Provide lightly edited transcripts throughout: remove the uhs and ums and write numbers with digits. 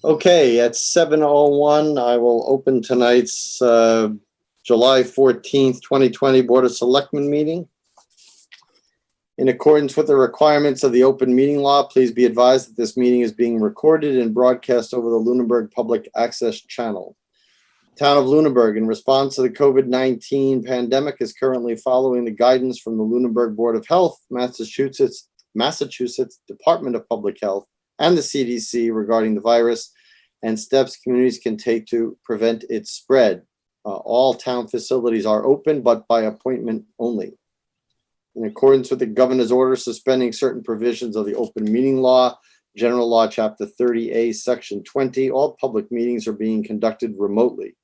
Okay, at 7:01, I will open tonight's July 14th, 2020 Board of Selectmen meeting. In accordance with the requirements of the open meeting law, please be advised that this meeting is being recorded and broadcast over the Lunenburg Public Access Channel. Town of Lunenburg, in response to the COVID-19 pandemic, is currently following the guidance from the Lunenburg Board of Health, Massachusetts Department of Public Health, and the CDC regarding the virus and steps communities can take to prevent its spread. All town facilities are open, but by appointment only. In accordance with the governor's order suspending certain provisions of the open meeting law, General Law, Chapter 30A, Section 20, all public meetings are being conducted remotely.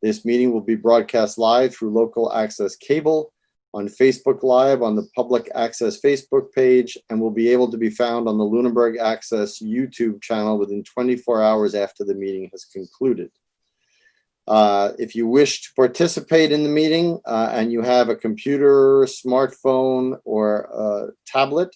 This meeting will be broadcast live through local access cable, on Facebook Live, on the Public Access Facebook page, and will be able to be found on the Lunenburg Access YouTube channel within 24 hours after the meeting has concluded. If you wish to participate in the meeting and you have a computer, smartphone, or a tablet,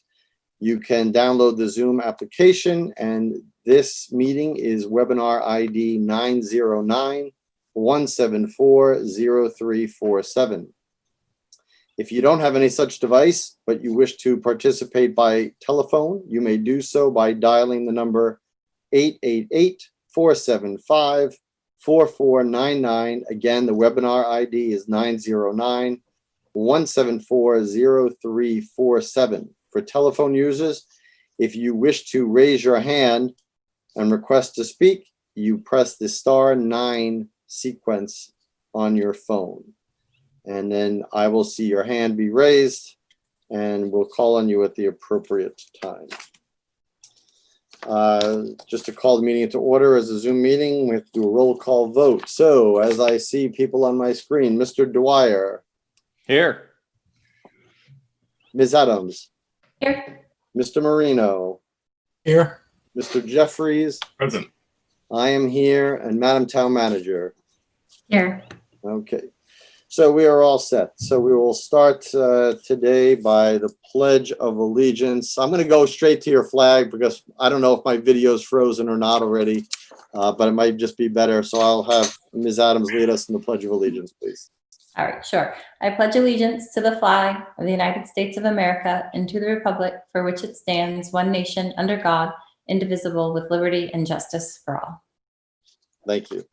you can download the Zoom application, and this meeting is webinar ID 909-174-0347. If you don't have any such device, but you wish to participate by telephone, you may do so by dialing the number 888-475-4499. Again, the webinar ID is 909-174-0347. For telephone users, if you wish to raise your hand and request to speak, you press the *9 sequence on your phone. And then I will see your hand be raised and we'll call on you at the appropriate time. Just to call the meeting into order as a Zoom meeting, we have to do a roll call vote. So as I see people on my screen, Mr. Dwyer. Here. Ms. Adams. Here. Mr. Marino. Here. Mr. Jeffries. Present. I am here, and Madam Town Manager. Here. Okay. So we are all set. So we will start today by the Pledge of Allegiance. I'm going to go straight to your flag because I don't know if my video is frozen or not already, but it might just be better. So I'll have Ms. Adams lead us in the Pledge of Allegiance, please. All right, sure. I pledge allegiance to the flag of the United States of America and to the republic for which it stands, one nation, under God, indivisible, with liberty and justice for all. Thank you.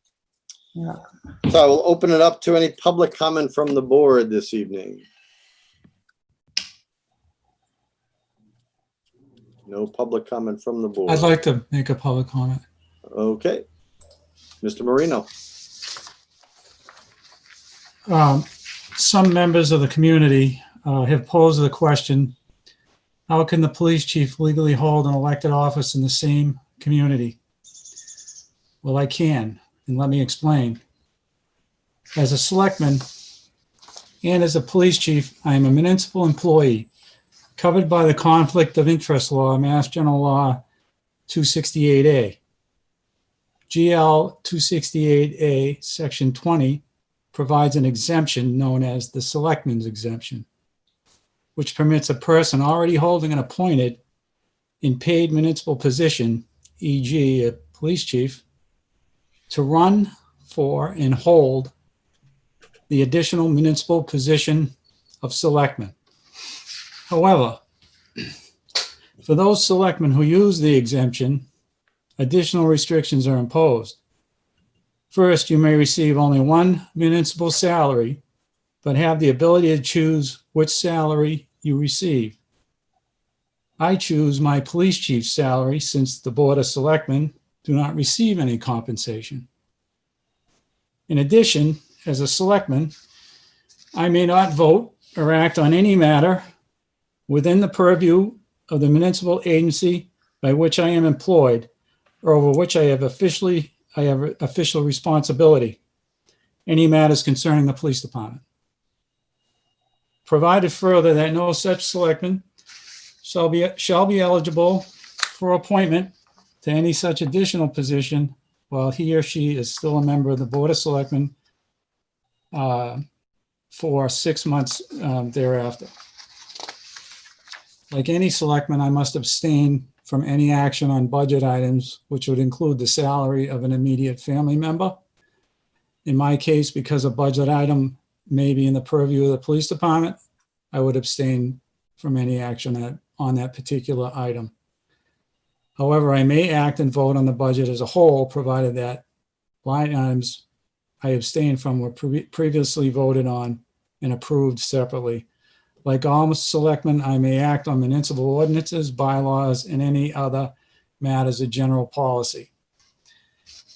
You're welcome. So I will open it up to any public comment from the board this evening. No public comment from the board. I'd like to make a public comment. Okay. Mr. Marino. Some members of the community have posed the question, how can the police chief legally hold an elected office in the same community? Well, I can, and let me explain. As a selectman and as a police chief, I am a municipal employee covered by the Conflict of Interest Law, Mass General Law 268A. GL 268A, Section 20, provides an exemption known as the Selectmen's exemption, which permits a person already holding an appointed in paid municipal position, e.g. a police chief, to run for and hold the additional municipal position of selectman. However, for those selectmen who use the exemption, additional restrictions are imposed. First, you may receive only one municipal salary, but have the ability to choose which salary you receive. I choose my police chief's salary since the Board of Selectmen do not receive any compensation. In addition, as a selectman, I may not vote or act on any matter within the purview of the municipal agency by which I am employed or over which I have official responsibility, any matters concerning the police department. Provided further that no such selectman shall be eligible for appointment to any such additional position while he or she is still a member of the Board of Selectmen for 6 months thereafter. Like any selectman, I must abstain from any action on budget items, which would include the salary of an immediate family member. In my case, because a budget item may be in the purview of the police department, I would abstain from any action on that particular item. However, I may act and vote on the budget as a whole, provided that line items I abstain from were previously voted on and approved separately. Like all selectmen, I may act on municipal ordinances, bylaws, and any other matters of general policy.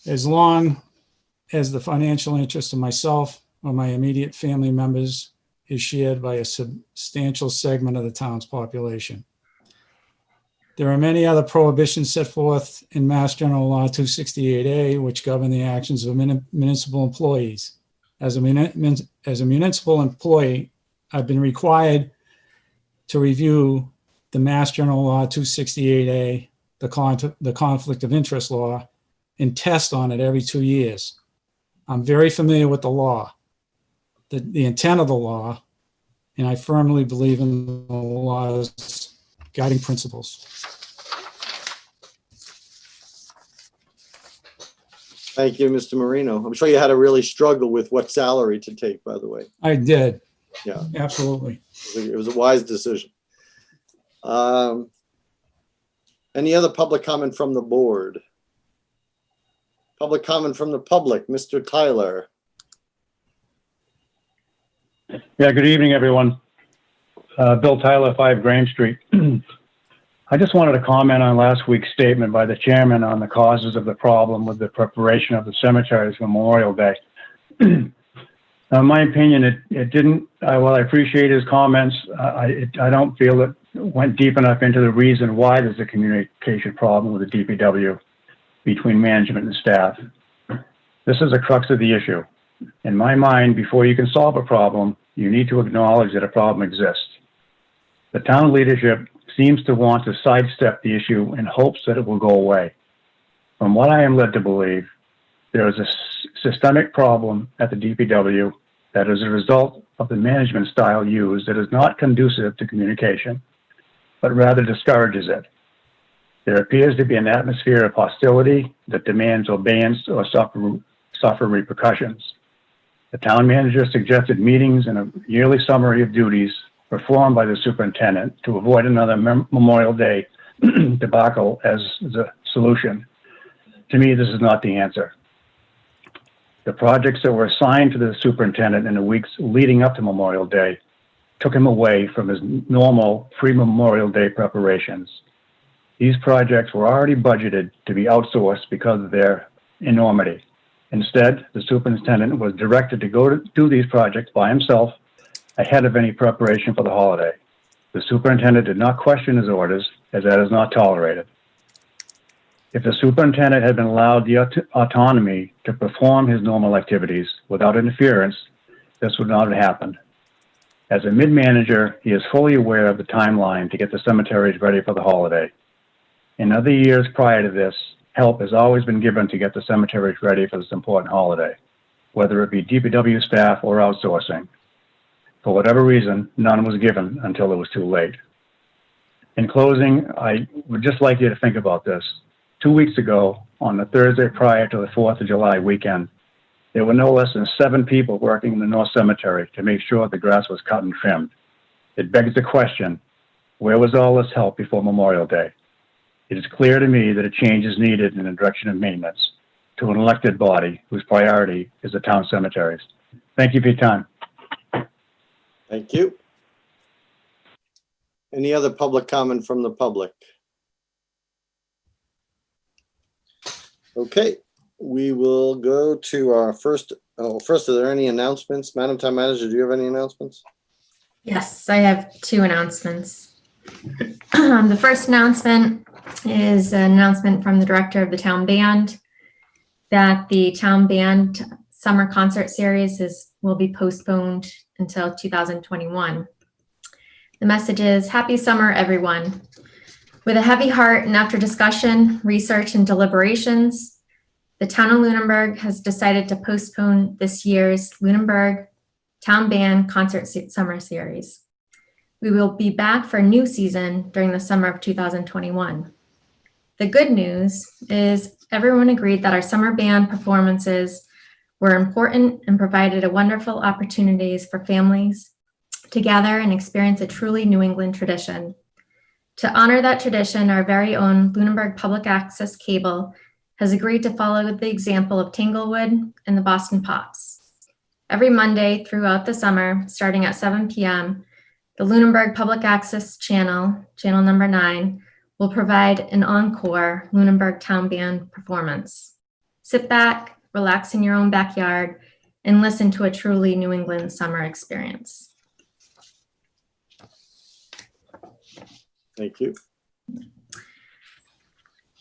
As long as the financial interest of myself or my immediate family members is shared by a substantial segment of the town's population. There are many other prohibitions set forth in Mass General Law 268A, which govern the actions of municipal employees. As a municipal employee, I've been required to review the Mass General Law 268A, the conflict of interest law, and test on it every 2 years. I'm very familiar with the law, the intent of the law, and I firmly believe in the law's guiding principles. Thank you, Mr. Marino. I'm sure you had to really struggle with what salary to take, by the way. I did. Yeah, Absolutely. it was a wise decision. Any other public comment from the board? Public comment from the public, Mr. Tyler. Yeah, good evening, everyone. Bill Tyler, 5 Graham Street. I just wanted to comment on last week's statement by the chairman on the causes of the problem with the preparation of the cemeteries for Memorial Day. In my opinion, it didn't, while I appreciate his comments, I don't feel it went deep enough into the reason why there's a communication problem with the DPW between management and staff. This is the crux of the issue. In my mind, before you can solve a problem, you need to acknowledge that a problem exists. The town leadership seems to want to sidestep the issue in hopes that it will go away. From what I am led to believe, there is a systemic problem at the DPW that is a result of the management style used that is not conducive to communication, but rather discourages it. There appears to be an atmosphere of hostility that demands obedience or suffer repercussions. The town manager suggested meetings and a yearly summary of duties performed by the superintendent to avoid another Memorial Day debacle as the solution. To me, this is not the answer. The projects that were assigned to the superintendent in the weeks leading up to Memorial Day took him away from his normal pre-Memorial Day preparations. These projects were already budgeted to be outsourced because of their enormity. Instead, the superintendent was directed to go to do these projects by himself ahead of any preparation for the holiday. The superintendent did not question his orders, as that is not tolerated. If the superintendent had been allowed the autonomy to perform his normal activities without interference, this would not have happened. As a mid-manager, he is fully aware of the timeline to get the cemeteries ready for the holiday. In other years prior to this, help has always been given to get the cemeteries ready for this important holiday, whether it be DPW staff or outsourcing. For whatever reason, none was given until it was too late. In closing, I would just like you to think about this. 2 weeks ago, on the Thursday prior to the 4th of July weekend, there were no less than 7 people working in the North Cemetery to make sure the grass was cut and trimmed. It begs the question, where was all this help before Memorial Day? It is clear to me that a change is needed in the direction of maintenance to an elected body whose priority is the town cemeteries. Thank you for your time. Thank you. Any other public comment from the public? Okay, we will go to our first, are there any announcements? Madam Town Manager, do you have any announcements? Yes, I have 2 announcements. The first announcement is an announcement from the director of the town band that the town band summer concert series will be postponed until 2021. The message is, happy summer, everyone. With a heavy heart and after discussion, research, and deliberations, the the town of Lunenburg has decided to postpone this year's Lunenburg Town Band Concert Summer Series. We will be back for a new season during the summer of 2021. The good news is everyone agreed that our summer band performances were important and provided wonderful opportunities for families to gather and experience a truly New England tradition. To honor that tradition, our very own Lunenburg Public Access Cable has agreed to follow the example of Tanglewood and the Boston Pops. Every Monday throughout the summer, starting at 7 p.m., the Lunenburg Public Access Channel, channel number 9, will provide an encore Lunenburg Town Band performance. Sit back, relax in your own backyard, and listen to a truly New England summer experience. Thank you.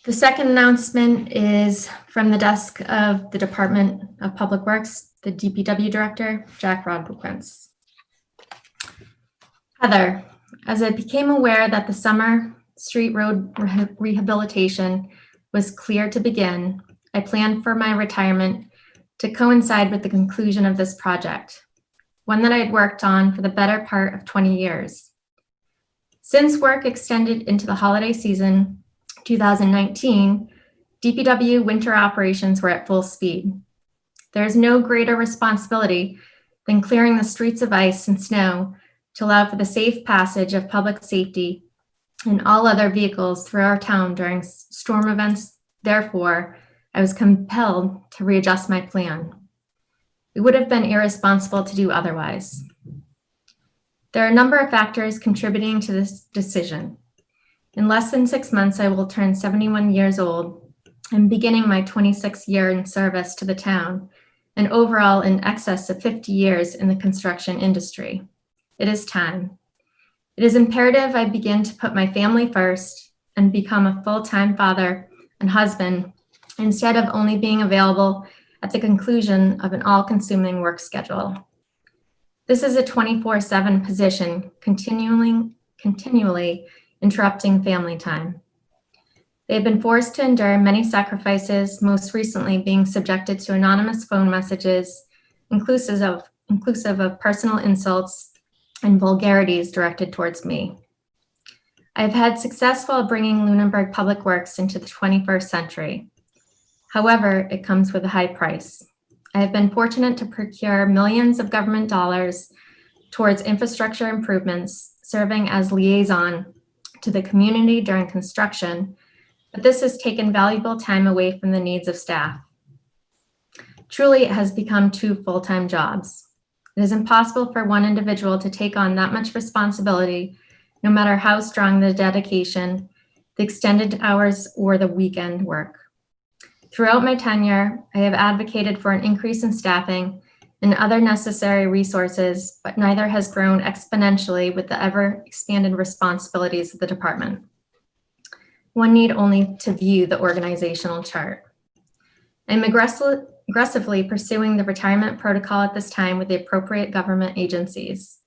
The second announcement is from the desk of the Department of Public Works, the DPW Director, Jack Rodquins. Heather, as I became aware that the summer street road rehabilitation was clear to begin, I planned for my retirement to coincide with the conclusion of this project, one that I had worked on for the better part of 20 years. Since work extended into the holiday season, 2019, DPW winter operations were at full speed. There is no greater responsibility than clearing the streets of ice and snow to allow for the safe passage of public safety and all other vehicles through our town during storm events. Therefore, I was compelled to readjust my plan. It would have been irresponsible to do otherwise. There are a number of factors contributing to this decision. In less than 6 months, I will turn 71 years old and beginning my 26th year in service to the town, and overall in excess of 50 years in the construction industry. It is time. It is imperative I begin to put my family first and become a full-time father and husband instead of only being available at the conclusion of an all-consuming work schedule. This is a 24/7 position, continually interrupting family time. They have been forced to endure many sacrifices, most recently being subjected to anonymous phone messages, inclusive of personal insults and vulgarities directed towards me. I've had success while bringing Lunenburg Public Works into the 21st century. However, it comes with a high price. I have been fortunate to procure millions of government dollars towards infrastructure improvements, serving as liaison to the community during construction, but this has taken valuable time away from the needs of staff. Truly, it has become 2 full-time jobs. It is impossible for one individual to take on that much responsibility, no matter how strong the dedication, the extended hours, or the weekend work. Throughout my tenure, I have advocated for an increase in staffing and other necessary resources, but neither has grown exponentially with the ever-expanded responsibilities of the department. One need only to view the organizational chart. I'm aggressively pursuing the retirement protocol at this time with the appropriate government agencies.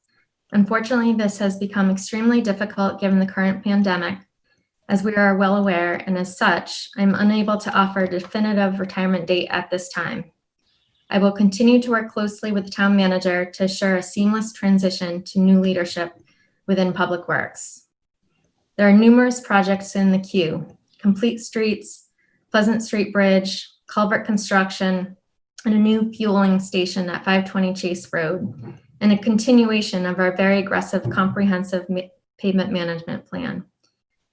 Unfortunately, this has become extremely difficult given the current pandemic, as we are well aware, and as such, I'm unable to offer a definitive retirement date at this time. I will continue to work closely with the town manager to assure a seamless transition to new leadership within Public Works. There are numerous projects in the queue: complete streets, Pleasant Street Bridge, culvert construction, and a new fueling station at 520 Chase Road, and a continuation of our very aggressive comprehensive pavement management plan.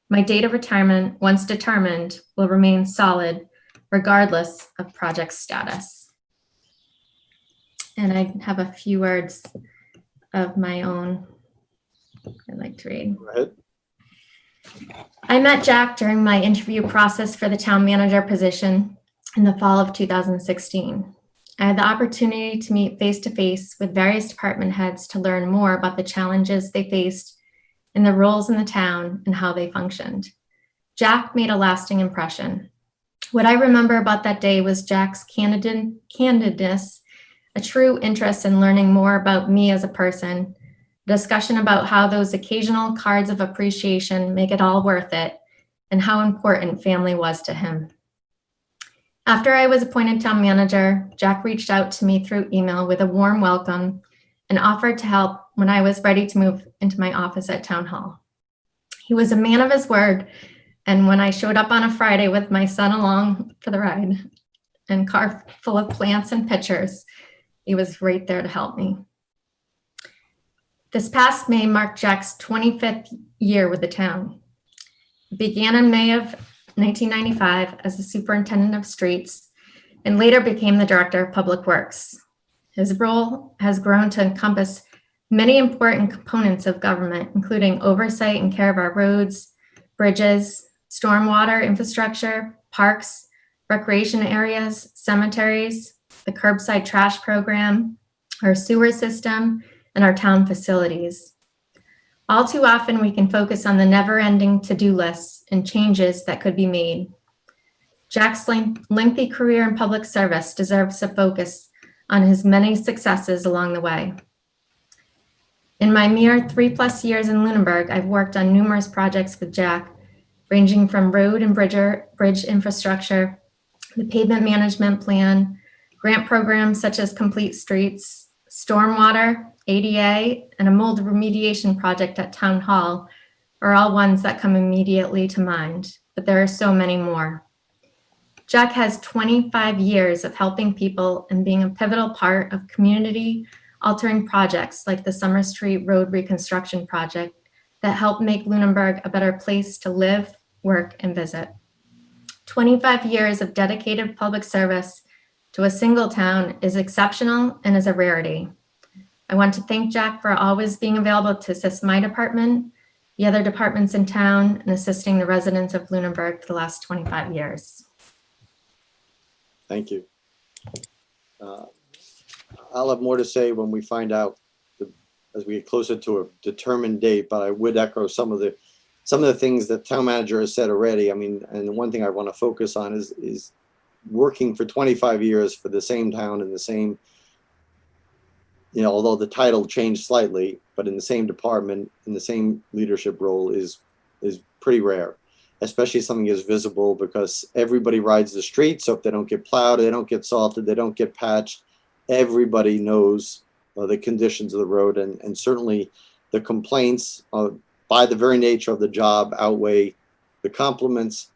My date of retirement, once determined, will remain solid regardless of project status. And I have a few words of my own I'd like to read. Go ahead. I met Jack during my interview process for the town manager position in the fall of 2016. I had the opportunity to meet face-to-face with various department heads to learn more about the challenges they faced and the roles in the town and how they functioned. Jack made a lasting impression. What I remember about that day was Jack's candidness, a true interest in learning more about me as a person, discussion about how those occasional cards of appreciation make it all worth it, and how important family was to him. After I was appointed town manager, Jack reached out to me through email with a warm welcome and offered to help when I was ready to move into my office at Town Hall. He was a man of his word, and when I showed up on a Friday with my son along for the ride and car full of plants and pictures, he was right there to help me. This past May marked Jack's 25th year with the town. It began in May of 1995 as the superintendent of streets and later became the director of public works. His role has grown to encompass many important components of government, including oversight and care of our roads, bridges, stormwater infrastructure, parks, recreation areas, cemeteries, the curbside trash program, our sewer system, and our town facilities. All too often, we can focus on the never-ending to-do lists and changes that could be made. Jack's lengthy career in public service deserves a focus on his many successes along the way. In my mere 3+ years in Lunenburg, I've worked on numerous projects with Jack, ranging from road and bridge infrastructure, the pavement management plan, grant programs such as Complete Streets, stormwater, ADA, and a mold remediation project at Town Hall are all ones that come immediately to mind, but there are so many more. Jack has 25 years of helping people and being a pivotal part of community-altering projects like the Summer Street Road Reconstruction Project that help make Lunenburg a better place to live, work, and visit. 25 years of dedicated public service to a single town is exceptional and is a rarity. I want to thank Jack for always being available to assist my department, the other departments in town, and assisting the residents of Lunenburg for the last 25 years. Thank you. I'll have more to say when we find out as we get closer to a determined date, but I would echo some of the things that town manager has said already. I mean, and the one thing I want to focus on is working for 25 years for the same town in the same, although the title changed slightly, but in the same department, in the same leadership role is pretty rare, especially something as visible because everybody rides the street. So if they don't get plowed, they don't get salted, they don't get patched, everybody knows the conditions of the road, and certainly the complaints by the very nature of the job outweigh the compliments.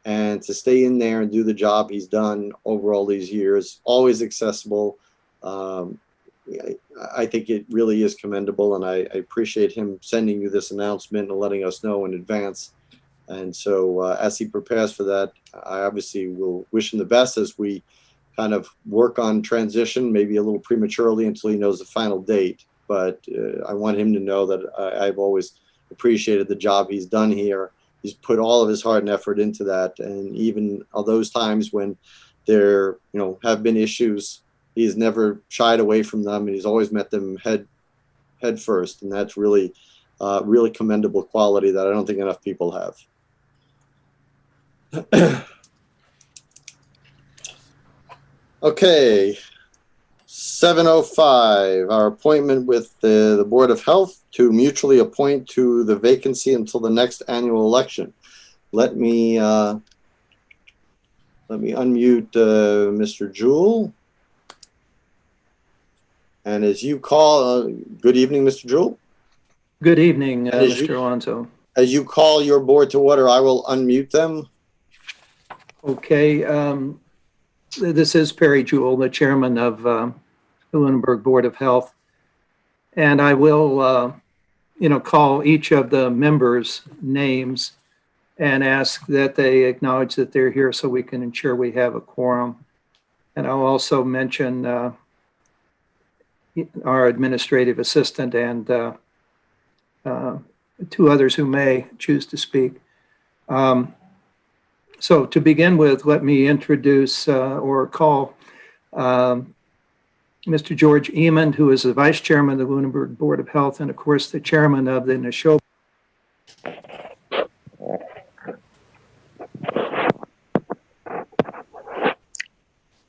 And to stay in there and do the job he's done over all these years, always accessible, I think it really is commendable, and I appreciate him sending you this announcement and letting us know in advance. And so as he prepares for that, I obviously will wish him the best as we kind of work on transition, maybe a little prematurely until he knows the final date. But I want him to know that I've always appreciated the job he's done here. He's put all of his heart and effort into that. And even on those times when there, have been issues, he's never shied away from them, and he's always met them head first. And that's really, really commendable quality that I don't think enough people have. Okay, 7:05, our appointment with the Board of Health to mutually appoint to the vacancy until the next annual election. Let me unmute Mr. Jewell. And as you call, good evening, Mr. Jewell. Good evening, as Mr. Alonso. As you call your board to order, I will unmute them. Okay, this is Perry Jewell, the chairman of the Lunenburg Board of Health. And I will, call each of the members' names and ask that they acknowledge that they're here so we can ensure we have a quorum. And I'll also mention our administrative assistant and two others who may choose to speak. So to begin with, let me introduce or call Mr. George Eamon, who is the vice chairman of the Lunenburg Board of Health and, of course, the chairman of the Neshoba.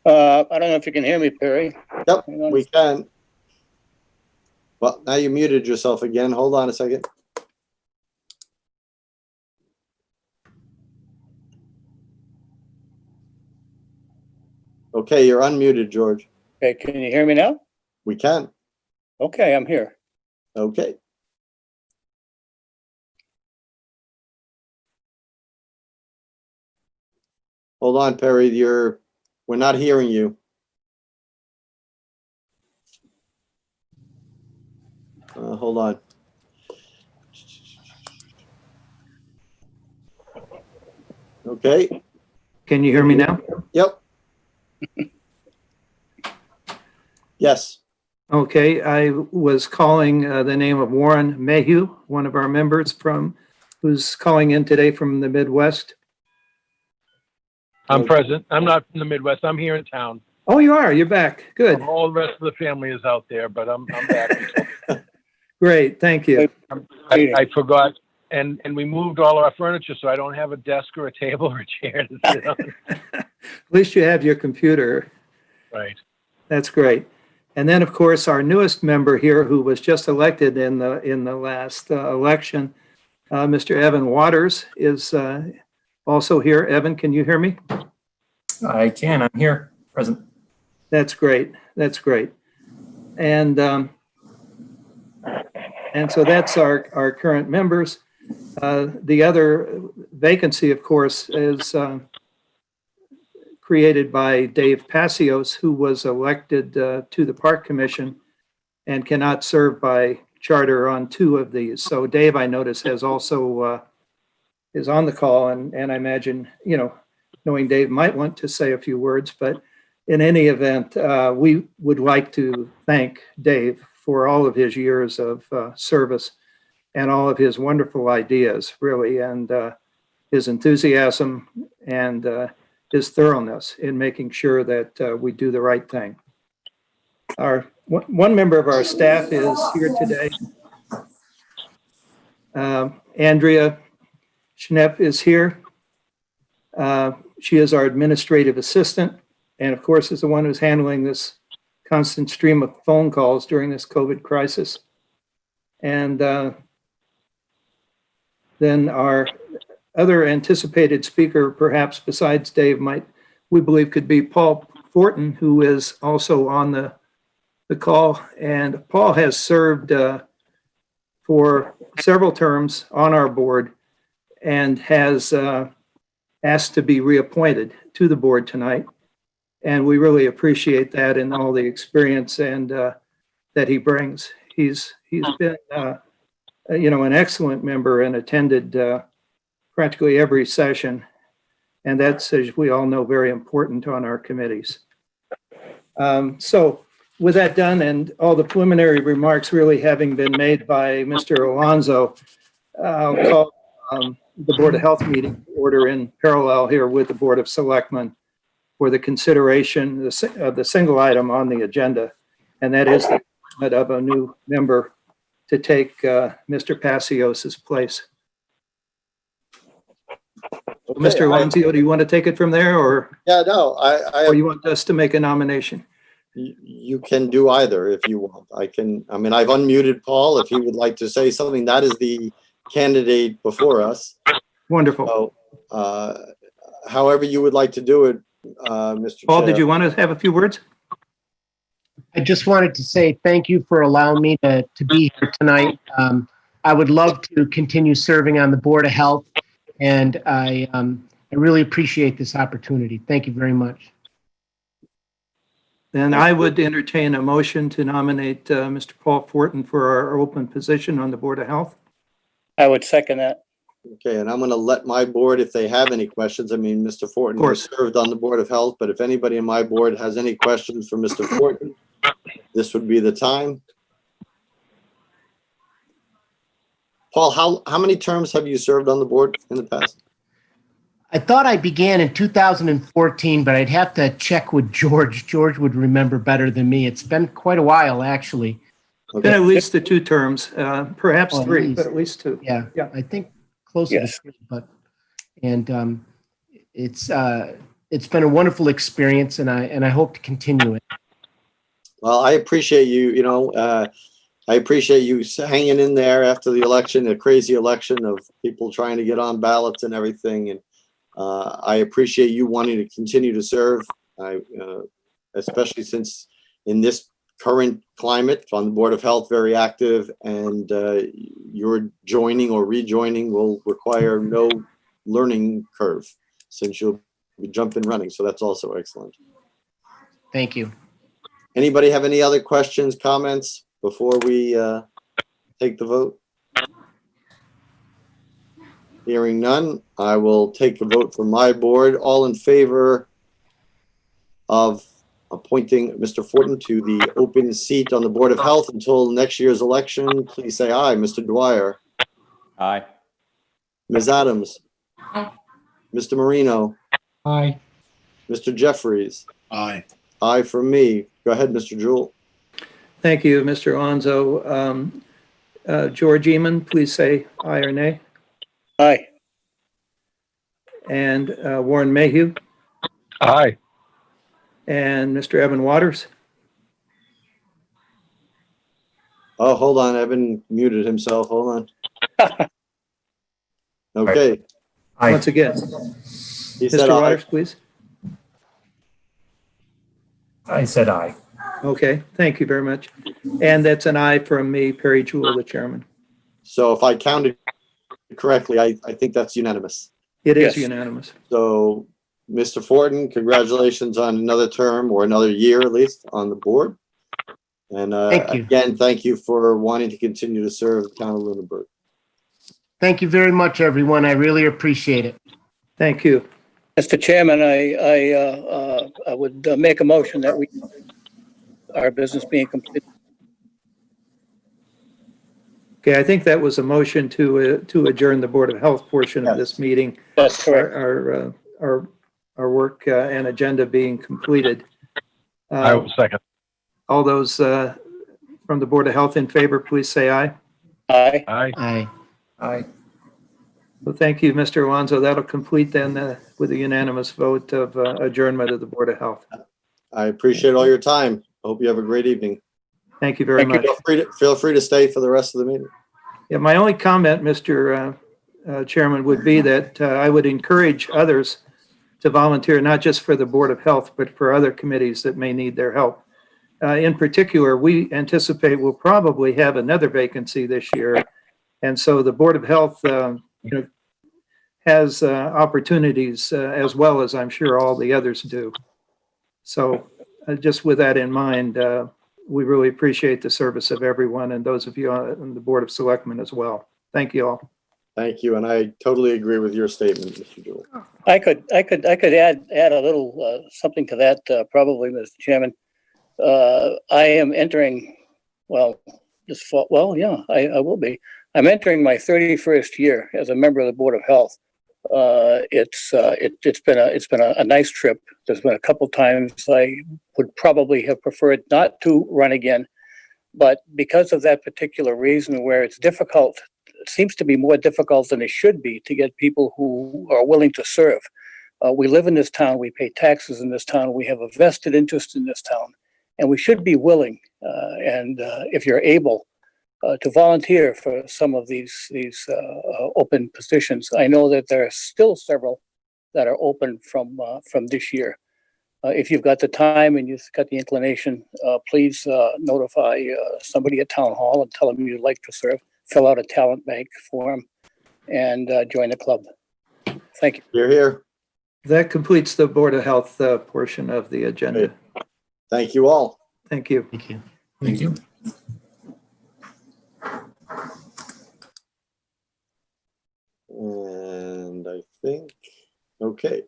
I don't know if you can hear me, Perry. Yep, we can. Well, now you muted yourself again. Hold on a second. Okay, you're unmuted, George. Okay, can you hear me now? We can. Okay, I'm here. Okay. Hold on, Perry, we're not hearing you. Hold on. Okay, Can you hear me now? yep. Yes, Okay, I was calling the name of Warren Mayhew, one of our members who's calling in today from the Midwest. I'm present. I'm not from the Midwest. I'm here in town. Oh, you are. You're back. Good. All the rest of the family is out there, but I'm back. Great. Thank you. I forgot, and we moved all our furniture, so I don't have a desk or a table or a chair to sit on. At least you have your computer. Right. That's great. And then, of course, our newest member here, who was just elected in the last election, Mr. Evan Waters, is also here. Evan, can you hear me? I can. I'm here, present. That's great. That's great. And so that's our current members. The other vacancy, of course, is created by Dave Passios, who was elected to the Park Commission and cannot serve by charter on 2 of these. So Dave, I notice, has also is on the call, and I imagine, knowing Dave might want to say a few words, but in any event, we would like to thank Dave for all of his years of service and all of his wonderful ideas, really, and his enthusiasm and his thoroughness in making sure that we do the right thing. One member of our staff is here today. Andrea Schnepp is here. She is our administrative assistant, and of course is the one who's handling this constant stream of phone calls during this COVID crisis. And then our other anticipated speaker, perhaps besides Dave, we believe could be Paul Fortin, who is also on the call. And Paul has served for several terms on our board and has asked to be reappointed to the board tonight. And we really appreciate that and all the experience and that he brings. He's been an excellent member and attended practically every session, and that's, as we all know, very important on our committees. So with that done and all the preliminary remarks really having been made by Mr. Alonso, I'll call the Board of Health meeting to order in parallel here with the Board of Selectmen for the consideration of the single item on the agenda, and that is the appointment of a new member to take Mr. Passios's place. Okay, Mr. Alonso, do you want to take it from there, or Yeah, no, or you want us to make a nomination? you can do either if you want. I've unmuted Paul if he would like to say something. That is the candidate before us. Wonderful. So, however you would like to do it, Mr. Paul, Chair. did you want to have a few words? I just wanted to say thank you for allowing me to be here tonight. I would love to continue serving on the Board of Health, and I really appreciate this opportunity. Thank you very much. Then I would entertain a motion to nominate Mr. Paul Fortin for our open position on the Board of Health. I would second that. Okay, and I'm going to let my board, if they have any questions, Mr. Fortin has served on the Board of Health, but if anybody in my board has any questions for Mr. Fortin, this would be the time. Paul, how many terms have you served on the board in the past? I thought I began in 2014, but I'd have to check with George. George would remember better than me. It's been quite a while, actually. Been at least the 2 terms, perhaps Oh, 3, at least. but at least 2. Yeah, Yeah. I think closer Yes. to 3, but it's been a wonderful experience, and I hope to continue it. Well, I appreciate you, I appreciate you hanging in there after the election, a crazy election of people trying to get on ballots and everything. And I appreciate you wanting to continue to serve. especially since in this current climate on the Board of Health, very active, and your joining or rejoining will require no learning curve since you'll be jumping running. So that's also excellent. Thank you. Anybody have any other questions, comments before we take the vote? Hearing none, I will take a vote from my board. All in favor of appointing Mr. Fortin to the open seat on the Board of Health until next year's election, please say aye. Mr. Dwyer, Aye. Ms. Adams, Aye. Mr. Marino, Aye. Mr. Jeffries. Aye. Aye for me. Go ahead, Mr. Jewell. Thank you, Mr. Alonso. George Eman, please say aye or nay. Aye. And Warren Mayhew Aye. and Mr. Evan Waters. Oh, hold on. Evan muted himself. Hold on. Okay. Aye. Once again, He said Mr. aye. Waters, please. I said aye. Okay, thank you very much. And that's an aye from me, Perry Jewell, the chairman. So if I counted correctly, I think that's unanimous. It is Yes. unanimous. So, Mr. Fortin, congratulations on another term or another year at least on the board. And Thank you. again, thank you for wanting to continue to serve the town of Lunenburg. Thank you very much, everyone. I really appreciate it. Thank you. Mr. Chairman, I would make a motion that our business being completed. Okay, I think that was a motion to adjourn the Board of Health portion of this meeting. That's correct. Our work and agenda being completed. I will second. All those from the Board of Health in favor, please say aye. Aye. Aye. Aye. Aye. Well, thank you, Mr. Alonso. That'll complete then with a unanimous vote of adjournment of the Board of Health. I appreciate all your time. Hope you have a great evening. Thank you very much. Feel free to stay for the rest of the meeting. Yeah, my only comment, Mr. Chairman, would be that I would encourage others to volunteer, not just for the Board of Health, but for other committees that may need their help. In particular, we anticipate we'll probably have another vacancy this year. And so the Board of Health, has opportunities as well as I'm sure all the others do. So just with that in mind, we really appreciate the service of everyone and those of you on the Board of Selectmen as well. Thank you all. Thank you. And I totally agree with your statement, Mr. Jewell. I could add a little something to that, probably, Mr. Chairman. I am entering, this fall. Well, yeah, I will be. I'm entering my 31st year as a member of the Board of Health. It's been a nice trip. There's been a couple times I would probably have preferred not to run again, but because of that particular reason where it's difficult, it seems to be more difficult than it should be to get people who are willing to serve. We live in this town, we pay taxes in this town, we have a vested interest in this town, and we should be willing, and if you're able, to volunteer for some of these open positions. I know that there are still several that are open from this year. If you've got the time and you've got the inclination, please notify somebody at Town Hall and tell them you'd like to serve. Fill out a talent bank form and join the club. Thank you. You're here. That completes the Board of Health portion of the agenda. Thank you all. Thank you. Thank you. Thank you. And I think, okay,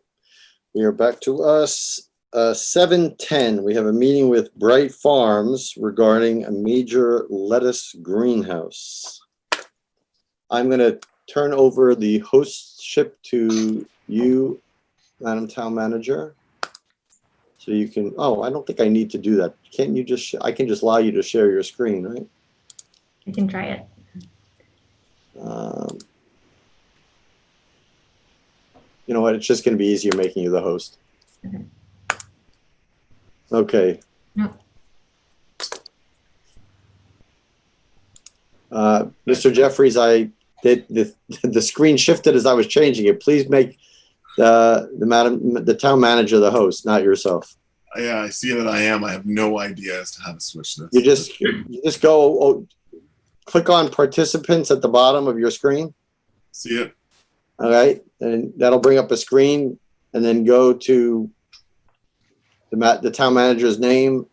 we are back to us. 7:10, we have a meeting with BrightFarms regarding a major lettuce greenhouse. I'm going to turn over the hostship to you, Madam Town Manager. So you can, I don't think I need to do that. Can't you just, I can just allow you to share your screen, right? I can try it. You know what? It's just going to be easier making you the host. Okay. No. Mr. Jeffries, I did the screen shifted as I was changing it. Please make the town manager the host, not yourself. Yeah, I see that I am. I have no idea as to how to switch this. You just go, click on participants at the bottom of your screen. See it? All right. And that'll bring up a screen, and then go to the town manager's name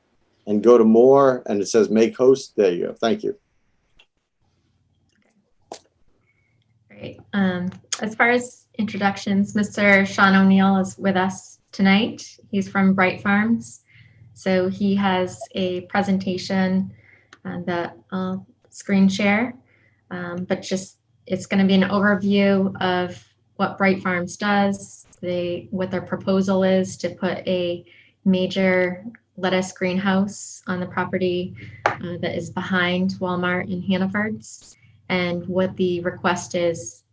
and go to more, and it says make host. There you go. Thank you. Great. As far as introductions, Mr. Sean O'Neill is with us tonight. He's from BrightFarms. So he has a presentation that I'll screen share, but just it's going to be an overview of what BrightFarms does, what their proposal is to put a major lettuce greenhouse on the property that is behind Walmart in Hannaford's, and what the request is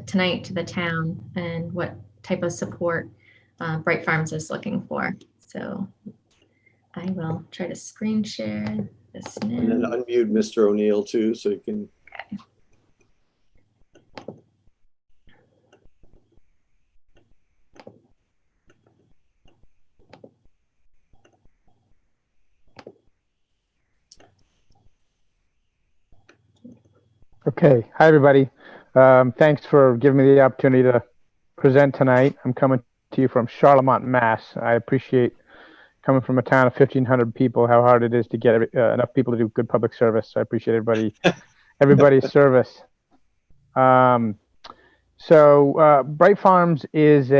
tonight to the town and what type of support BrightFarms is looking for. So I will try to screen share this now. And then unmute Mr. O'Neill too, so you can. Okay. Hi, everybody. Thanks for giving me the opportunity to present tonight. I'm coming to you from Charlemont, Mass. I appreciate coming from a town of 1,500 people, how hard it is to get enough people to do good public service. So I appreciate everybody's service. BrightFarms is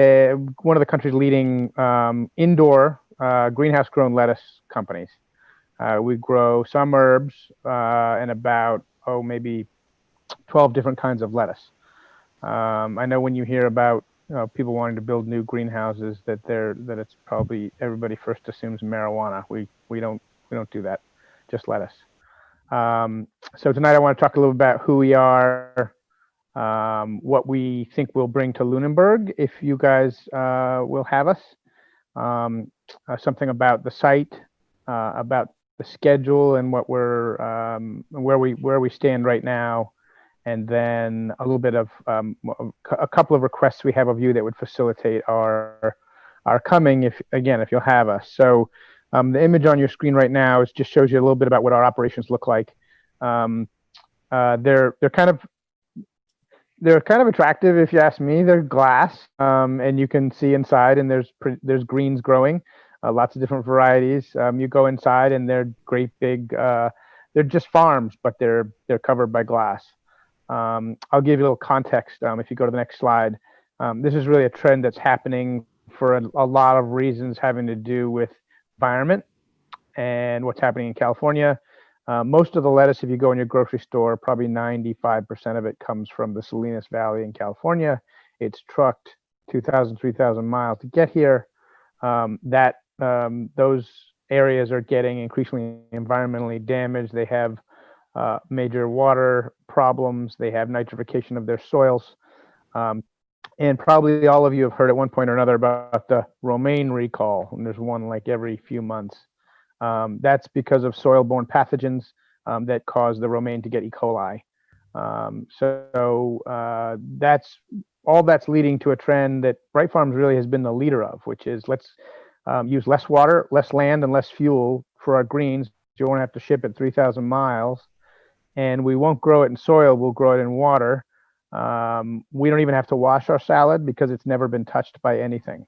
one of the country's leading indoor greenhouse-grown lettuce companies. We grow some herbs and about, maybe 12 different kinds of lettuce. I know when you hear about people wanting to build new greenhouses, that it's probably everybody first assumes marijuana. We don't do that, just lettuce. So tonight I want to talk a little about who we are, what we think we'll bring to Lunenburg if you guys will have us, something about the site, about the schedule and what we're where we stand right now, and then a little bit of a couple of requests we have of you that would facilitate our coming if you'll have us. So the image on your screen right now just shows you a little bit about what our operations look like. They're kind of attractive if you ask me. They're glass, and you can see inside, and there's greens growing, lots of different varieties. You go inside and they're great big. They're just farms, but they're covered by glass. I'll give you a little context if you go to the next slide. This is really a trend that's happening for a lot of reasons having to do with environment and what's happening in California. Most of the lettuce, if you go in your grocery store, probably 95% of it comes from the Salinas Valley in California. It's trucked 2,000, 3,000 miles to get here. Those areas are getting increasingly environmentally damaged. They have major water problems. They have nitrification of their soils. And probably all of you have heard at one point or another about the romaine recall, and there's one like every few months. That's because of soil-borne pathogens that cause the romaine to get E. coli. That's leading to a trend that BrightFarms really has been the leader of, which is let's use less water, less land, and less fuel for our greens. You won't have to ship it 3,000 miles. And we won't grow it in soil, we'll grow it in water. We don't even have to wash our salad because it's never been touched by anything.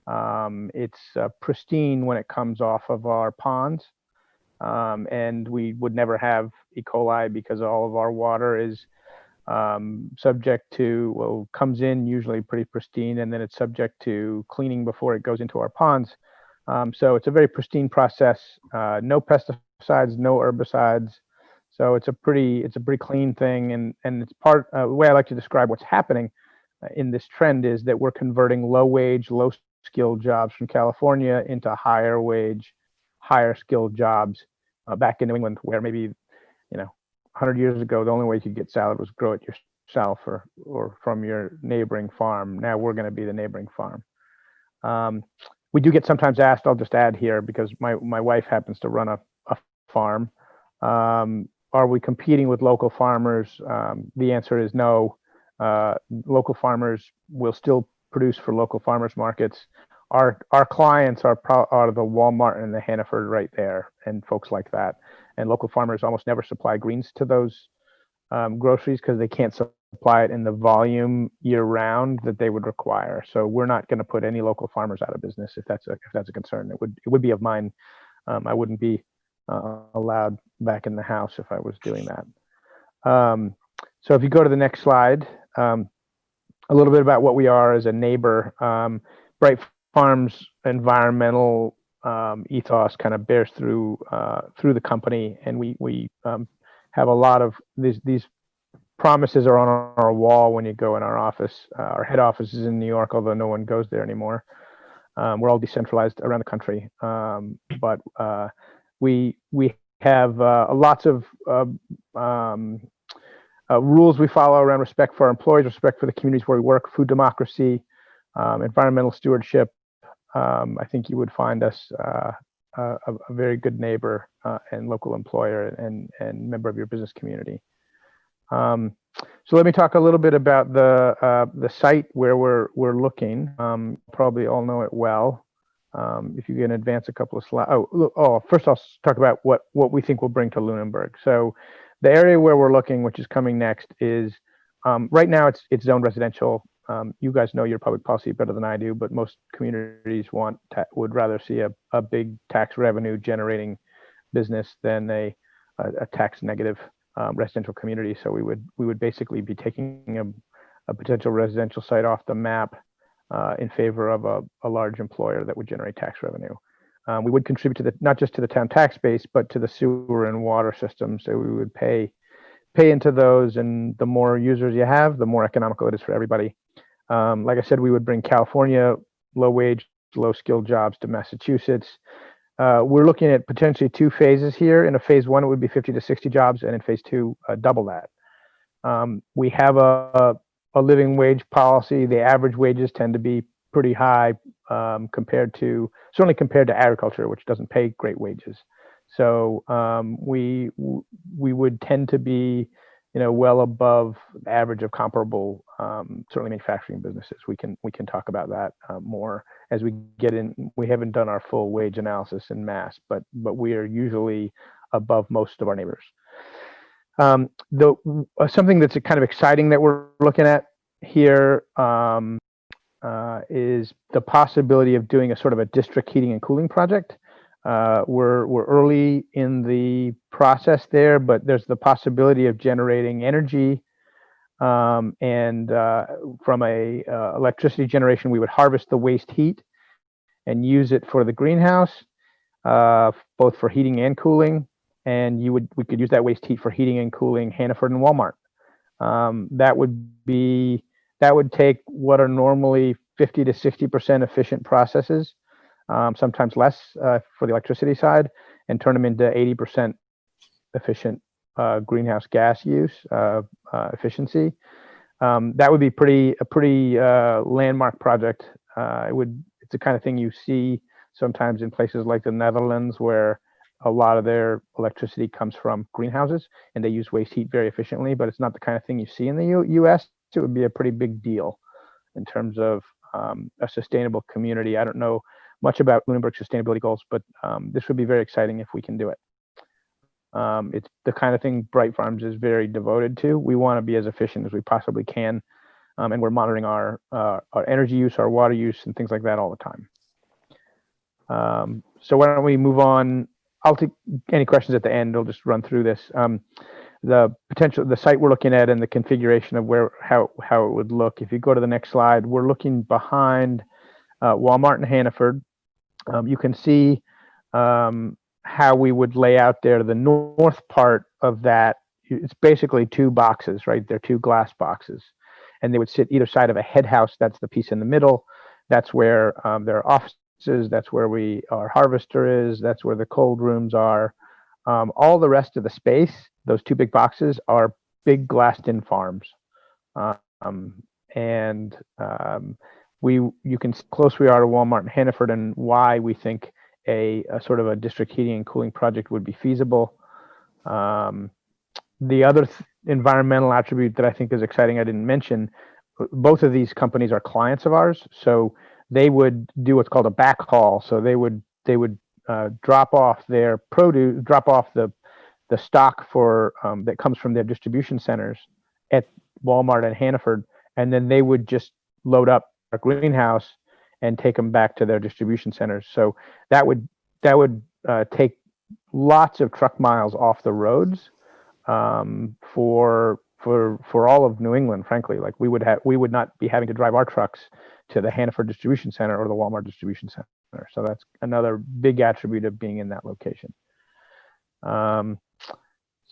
It's pristine when it comes off of our ponds. And we would never have E. coli because all of our water is subject to, comes in usually pretty pristine, and then it's subject to cleaning before it goes into our ponds. So it's a very pristine process, no pesticides, no herbicides. So it's a pretty clean thing, and it's the way I like to describe what's happening in this trend is that we're converting low wage, low skilled jobs from California into higher wage, higher skilled jobs back in New England, where maybe 100 years ago the only way you could get salad was grow it yourself or from your neighboring farm. Now we're going to be the neighboring farm. We do get sometimes asked, I'll just add here because my wife happens to run a farm. Are we competing with local farmers? The answer is no. Local farmers will still produce for local farmers markets. our clients are the Walmart and the Hannaford right there, and folks like that. And local farmers almost never supply greens to those groceries because they can't supply it in the volume year round that they would require. So we're not going to put any local farmers out of business if that's a concern. It would be of mine. I wouldn't be allowed back in the house if I was doing that. So if you go to the next slide, a little bit about what we are as a neighbor. Bright Farms environmental ethos kind of bears through the company, and we have a lot of these promises are on our wall when you go in our office. Our head office is in New York, although no one goes there anymore. We're all decentralized around the country, but we have lots of rules we follow around respect for our employees, respect for the communities where we work, food democracy, environmental stewardship. I think you would find us a very good neighbor and local employer and member of your business community. So let me talk a little bit about the site where we're looking. Probably all know it well. If you can advance a couple of slides. First I'll talk about what we think we'll bring to Lunenburg. So the area where we're looking, which is coming next, is right now it's zoned residential. You guys know your public policy better than I do, but most communities would rather see a big tax revenue generating business than a tax negative residential community. So we would basically be taking a potential residential site off the map in favor of a large employer that would generate tax revenue. We would contribute to not just to the town tax base, but to the sewer and water system. So we would pay into those, and the more users you have, the more economical it is for everybody. Like I said, we would bring California low wage, low skilled jobs to Massachusetts. We're looking at potentially 2 phases here. In a phase 1, it would be 50 to 60 jobs, and in phase 2, double that. We have a living wage policy. The average wages tend to be pretty high certainly compared to agriculture, which doesn't pay great wages. So we would tend to be, well above the average of comparable, certainly manufacturing businesses. We can talk about that more as we get in. We haven't done our full wage analysis in Mass, but we are usually above most of our neighbors. Something that's kind of exciting that we're looking at here is the possibility of doing a sort of a district heating and cooling project. We're early in the process there, but there's the possibility of generating energy, and from a electricity generation, we would harvest the waste heat and use it for the greenhouse, both for heating and cooling. And we could use that waste heat for heating and cooling Hannaford and Walmart. That would take what are normally 50 to 60% efficient processes, sometimes less for the electricity side, and turn them into 80% efficient greenhouse gas use efficiency. That would be a pretty landmark project. It's the kind of thing you see sometimes in places like the Netherlands, where a lot of their electricity comes from greenhouses and they use waste heat very efficiently, but it's not the kind of thing you see in the US. It would be a pretty big deal in terms of a sustainable community. I don't know much about Lunenburg sustainability goals, but this would be very exciting if we can do it. It's the kind of thing Bright Farms is very devoted to. We want to be as efficient as we possibly can, and we're monitoring our energy use, our water use, and things like that all the time. So why don't we move on? I'll take any questions at the end. I'll just run through this. The site we're looking at and the configuration of how it would look. If you go to the next slide, we're looking behind Walmart and Hannaford. You can see how we would lay out there. The north part of that, it's basically 2 boxes, right? They're 2 glass boxes, and they would sit either side of a head house. That's the piece in the middle. That's where there are offices. That's where our harvester is. That's where the cold rooms are. All the rest of the space, those 2 big boxes, are big glassed-in farms. You can see how close we are to Walmart and Hannaford, and why we think a sort of a district heating and cooling project would be feasible. The other environmental attribute that I think is exciting, I didn't mention, both of these companies are clients of ours. So they would do what's called a backhaul. So they would drop off their produce, drop off the stock for that comes from their distribution centers at Walmart and Hannaford, and then they would just load up a greenhouse and take them back to their distribution centers. So that would take lots of truck miles off the roads for all of New England. Frankly, like we would not be having to drive our trucks to the Hannaford distribution center or the Walmart distribution center. So that's another big attribute of being in that location.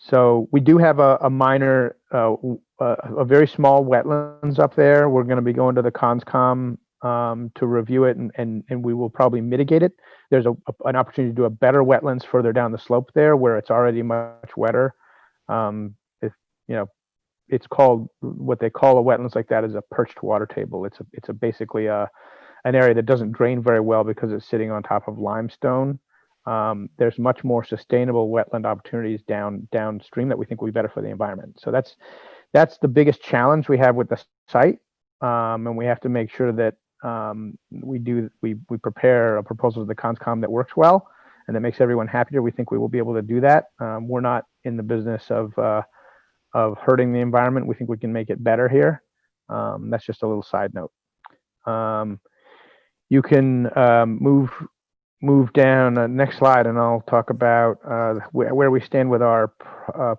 So we do have a minor, a very small wetlands up there. We're going to be going to the CONSCOM to review it, and we will probably mitigate it. There's an opportunity to do a better wetlands further down the slope there, where it's already much wetter. It's called, what they call a wetlands like that is a perched water table. It's basically an area that doesn't drain very well because it's sitting on top of limestone. There's much more sustainable wetland opportunities downstream that we think will be better for the environment. So that's the biggest challenge we have with the site, and we have to make sure that we prepare a proposal to the CONSCOM that works well and that makes everyone happier. We think we will be able to do that. We're not in the business of hurting the environment. We think we can make it better here. That's just a little side note. You can move down next slide, and I'll talk about where we stand with our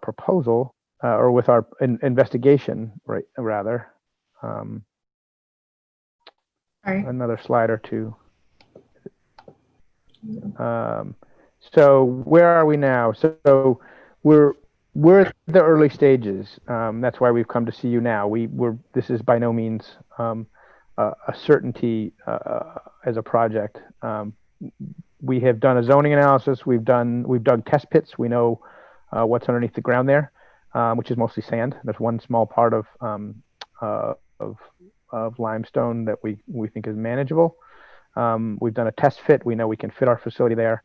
proposal or with our investigation, right? Rather, another slide or two. So where are we now? So we're at the early stages. That's why we've come to see you now. This is by no means a certainty as a project. We have done a zoning analysis. We've dug test pits. We know what's underneath the ground there, which is mostly sand. There's one small part of limestone that we think is manageable. We've done a test fit. We know we can fit our facility there.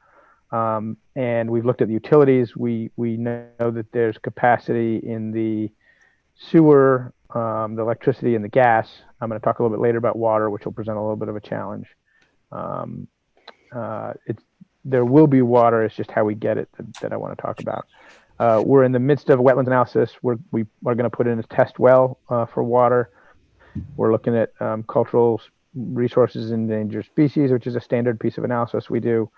And we've looked at the utilities. We know that there's capacity in the sewer, the electricity, and the gas. I'm going to talk a little bit later about water, which will present a little bit of a challenge. There will be water. It's just how we get it that I want to talk about. We're in the midst of a wetlands analysis. We are going to put in a test well for water. We're looking at cultural resources and endangered species, which is a standard piece of analysis we do.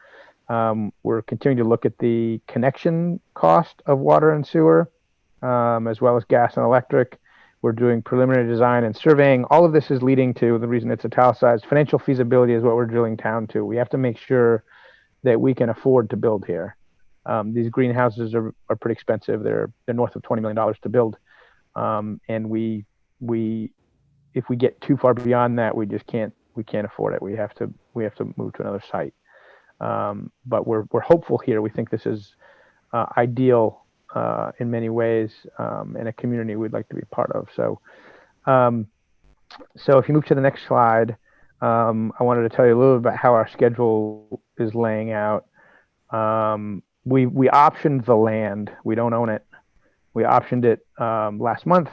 We're continuing to look at the connection cost of water and sewer, as well as gas and electric. We're doing preliminary design and surveying. All of this is leading to, the reason it's italicized, financial feasibility is what we're drilling down to. We have to make sure that we can afford to build here. These greenhouses are pretty expensive. They're north of $20 million to build. And if we get too far beyond that, we can't afford it. We have to move to another site. But we're hopeful here. We think this is ideal in many ways, and a community we'd like to be part of. So if you move to the next slide, I wanted to tell you a little bit about how our schedule is laying out. We optioned the land. We don't own it. We optioned it last month.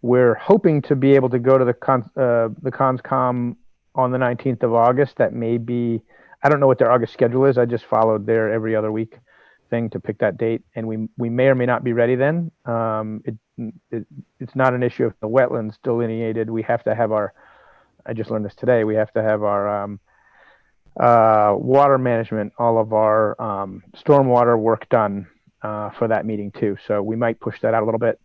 We're hoping to be able to go to the CONSCOM on the 19th of August. That may be, I don't know what their August schedule is. I just followed their every other week thing to pick that date, and we may or may not be ready then. It's not an issue of the wetlands delineated. We have to have I just learned this today, we have to have our water management, all of our stormwater work done for that meeting too. So we might push that out a little bit.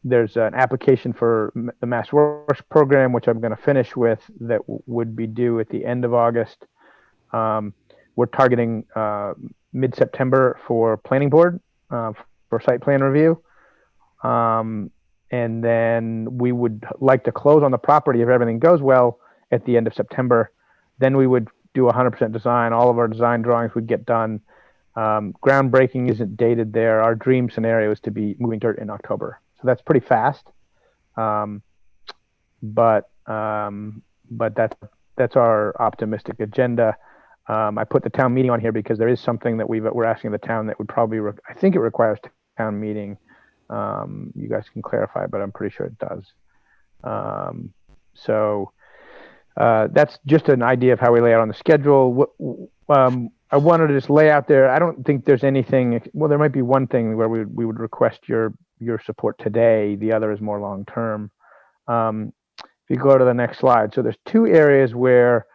There's an application for the Massworks program, which I'm going to finish with, that would be due at the end of August. We're targeting mid-September for planning board for site plan review. And then we would like to close on the property if everything goes well at the end of September. Then we would do 100% design. All of our design drawings would get done. Groundbreaking isn't dated there. Our dream scenario is to be moving dirt in October. So that's pretty fast. But that's our optimistic agenda. I put the town meeting on here because there is something that we're asking the town that would probably, I think it requires town meeting. You guys can clarify, but I'm pretty sure it does. That's just an idea of how we lay out on the schedule. I wanted to just lay out there. I don't think there's anything. Well, there might be one thing where we would request your support today. The other is more long term. If you go to the next slide, so there's two areas where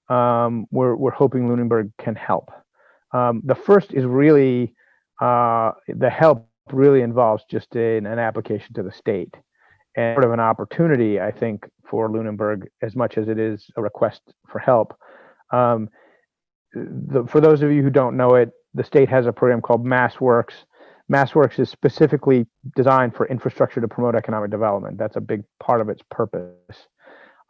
we're hoping Lunenburg can help. The first is really the help really involves just an application to the state and sort of an opportunity, I think, for Lunenburg as much as it is a request for help. For those of you who don't know it, the state has a program called Massworks. Massworks is specifically designed for infrastructure to promote economic development. That's a big part of its purpose.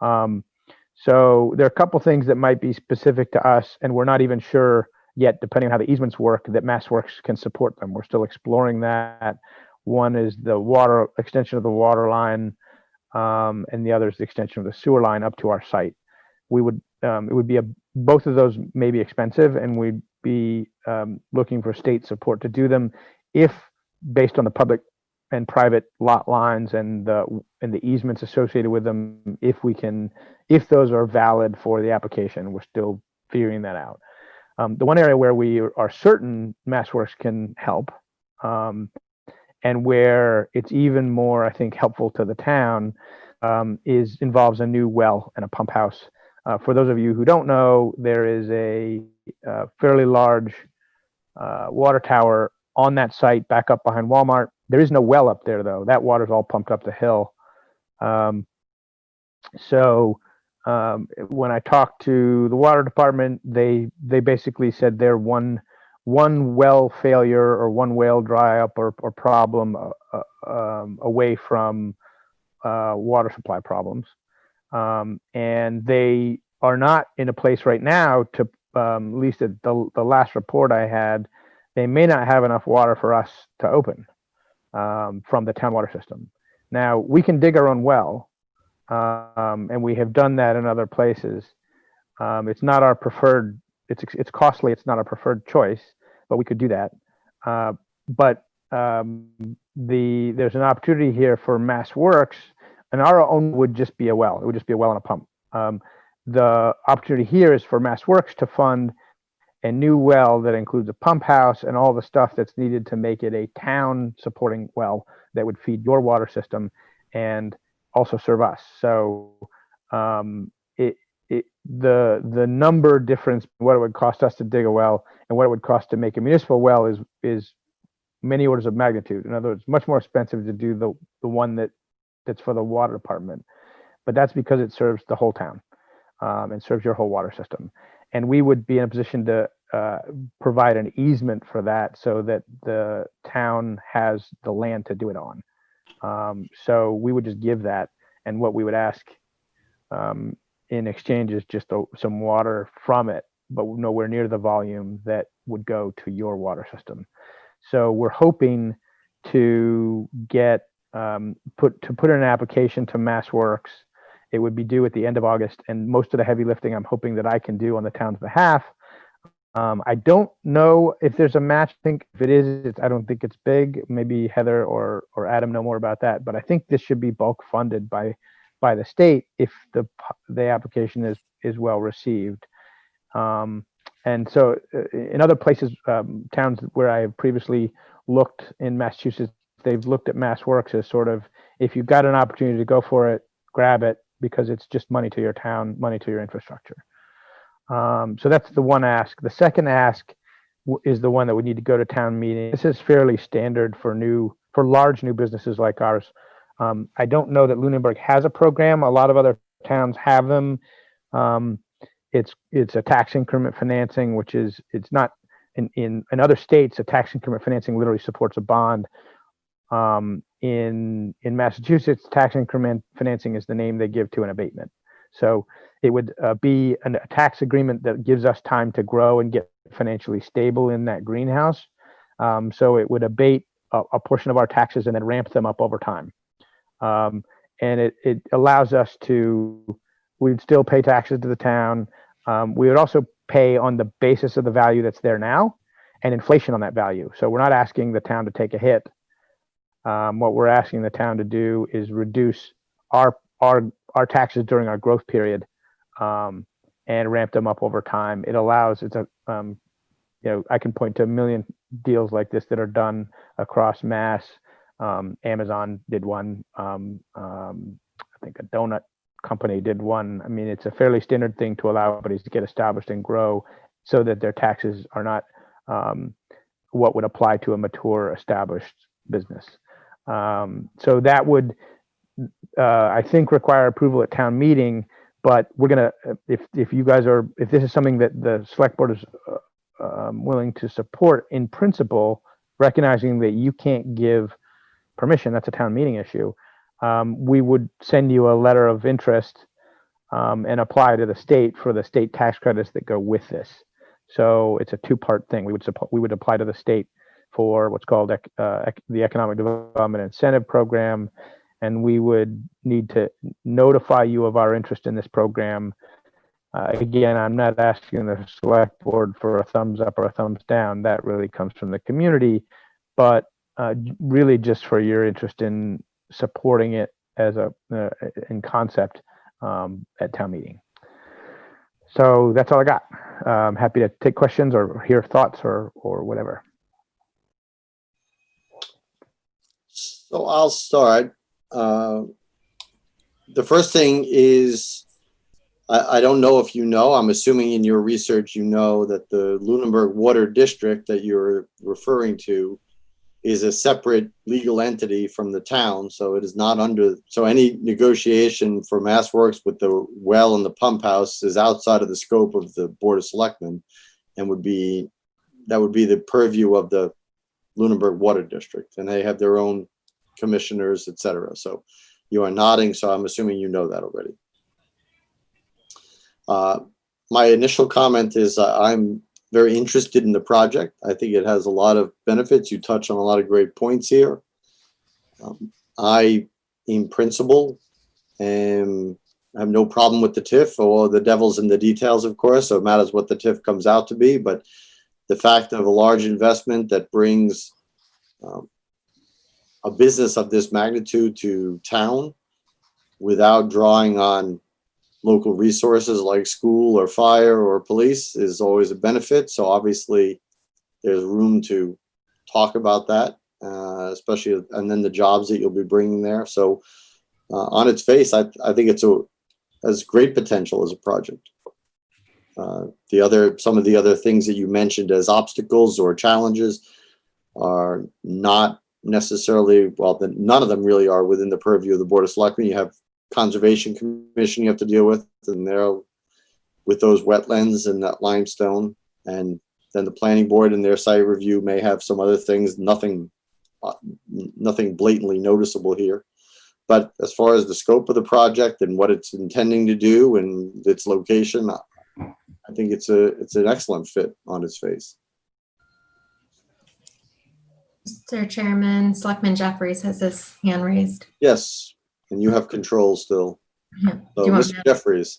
So there are a couple things that might be specific to us, and we're not even sure yet, depending on how the easements work, that Massworks can support them. We're still exploring that. One is the water extension of the water line, and the other is the extension of the sewer line up to our site. We would it would be both of those may be expensive, and we'd be looking for state support to do them if, based on the public and private lot lines and the easements associated with them, if those are valid for the application. We're still figuring that out. The one area where we are certain Massworks can help, and where it's even more, I think, helpful to the town, involves a new well and a pump house. For those of you who don't know, there is a fairly large water tower on that site back up behind Walmart. There is no well up there, though. That water's all pumped up the hill. When I talked to the water department, they basically said they're one well failure or one well dry up or problem away from water supply problems. And they are not in a place right now to, at least at the last report I had, they may not have enough water for us to open from the town water system. Now, we can dig our own well, and we have done that in other places. It's not our preferred, it's costly, it's not our preferred choice, but we could do that. There's an opportunity here for Massworks, and our own would just be a well. It would just be a well and a pump. The opportunity here is for Massworks to fund a new well that includes a pump house and all the stuff that's needed to make it a town supporting well that would feed your water system and also serve us. So the number difference, what it would cost us to dig a well and what it would cost to make a municipal well is many orders of magnitude. In other words, much more expensive to do the one that's for the water department, but that's because it serves the whole town and serves your whole water system. And we would be in a position to provide an easement for that so that the town has the land to do it on. So we would just give that, and what we would ask in exchange is just some water from it, but nowhere near the volume that would go to your water system. So we're hoping to get put in an application to Massworks. It would be due at the end of August, and most of the heavy lifting I'm hoping that I can do on the town's behalf. I don't know if there's a match. I think if it is, I don't think it's big. Maybe Heather or Adam know more about that, but I think this should be bulk funded by the state if the application is well received. And so in other places, towns where I have previously looked in Massachusetts, they've looked at Massworks as sort of, if you've got an opportunity to go for it, grab it, because it's just money to your town, money to your infrastructure. So that's the one ask. The second ask is the one that would need to go to town meeting. This is fairly standard for large new businesses like ours. I don't know that Lunenburg has a program. A lot of other towns have them. It's a tax increment financing, which is, it's not in other states, a tax increment financing literally supports a bond. In Massachusetts, tax increment financing is the name they give to an abatement. So it would be a tax agreement that gives us time to grow and get financially stable in that greenhouse. So it would abate a portion of our taxes and then ramp them up over time. And it allows us we'd still pay taxes to the town. We would also pay on the basis of the value that's there now and inflation on that value. So we're not asking the town to take a hit. What we're asking the town to do is reduce our taxes during our growth period and ramped them up over time. It allows, I can point to a million deals like this that are done across Mass. Amazon did one. I think a donut company did one. I mean, it's a fairly standard thing to allow companies to get established and grow so that their taxes are not what would apply to a mature, established business. So that would, I think, require approval at town meeting. But we're gonna, if you guys are, if this is something that the select board is willing to support in principle, recognizing that you can't give permission, that's a town meeting issue. We would send you a letter of interest and apply to the state for the state tax credits that go with this. So it's a two-part thing. We would apply to the state for what's called the Economic Development Incentive Program, and we would need to notify you of our interest in this program. Again, I'm not asking the select board for a thumbs up or a thumbs down. That really comes from the community, but really just for your interest in supporting it as in concept at town meeting. So that's all I got. I'm happy to take questions or hear thoughts or whatever. So I'll start. The first thing is, I don't know if you know, I'm assuming in your research you know that the Lunenburg Water District that you're referring to is a separate legal entity from the town. So it is not under, so any negotiation for Massworks with the well and the pump house is outside of the scope of the Board of Selectmen and that would be the purview of the Lunenburg Water District, and they have their own commissioners, etc. So you are nodding, so I'm assuming you know that already. My initial comment is I'm very interested in the project. I think it has a lot of benefits. You touch on a lot of great points here. I, in principle, have no problem with the TIF, or the devil's in the details, of course, so it matters what the TIF comes out to be. But the fact of a large investment that brings a business of this magnitude to town without drawing on local resources like school or fire or police is always a benefit. So obviously there's room to talk about that, especially, and then the jobs that you'll be bringing there. So on its face, I think has great potential as a project. Some of the other things that you mentioned as obstacles or challenges are not necessarily, well, none of them really are within the purview of the Board of Selectmen. You have Conservation Commission you have to deal with, and they're with those wetlands and that limestone, and then the planning board and their site review may have some other things, nothing blatantly noticeable here. But as far as the scope of the project and what it's intending to do and its location, I think it's an excellent fit on its face. Mr. Chairman, Selectman Jeffries has his hand raised. Yes, and you have control still. Yeah. So, Mr. Jeffries.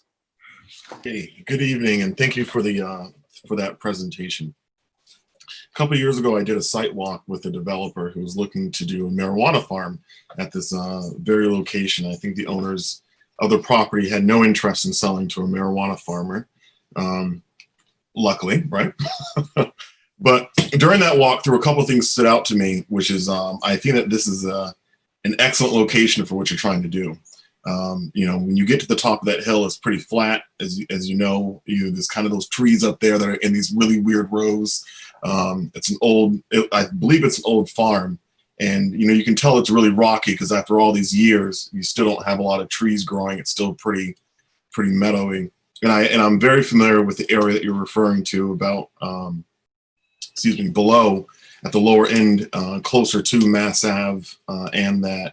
Hey, good evening, and thank you for that presentation. A couple of years ago, I did a site walk with a developer who was looking to do a marijuana farm at this very location. I think the owners of the property had no interest in selling to a marijuana farmer. Luckily, right? But during that walkthrough, a couple of things stood out to me, which is I think that this is an excellent location for what you're trying to do. When you get to the top of that hill, it's pretty flat, as you know. There's kind of those trees up there that are in these really weird rows. It's I believe it's an old farm, and you can tell it's really rocky because after all these years, you still don't have a lot of trees growing. It's still pretty meadowy, and I'm very familiar with the area that you're referring to about. Below at the lower end, closer to Mass Ave, and I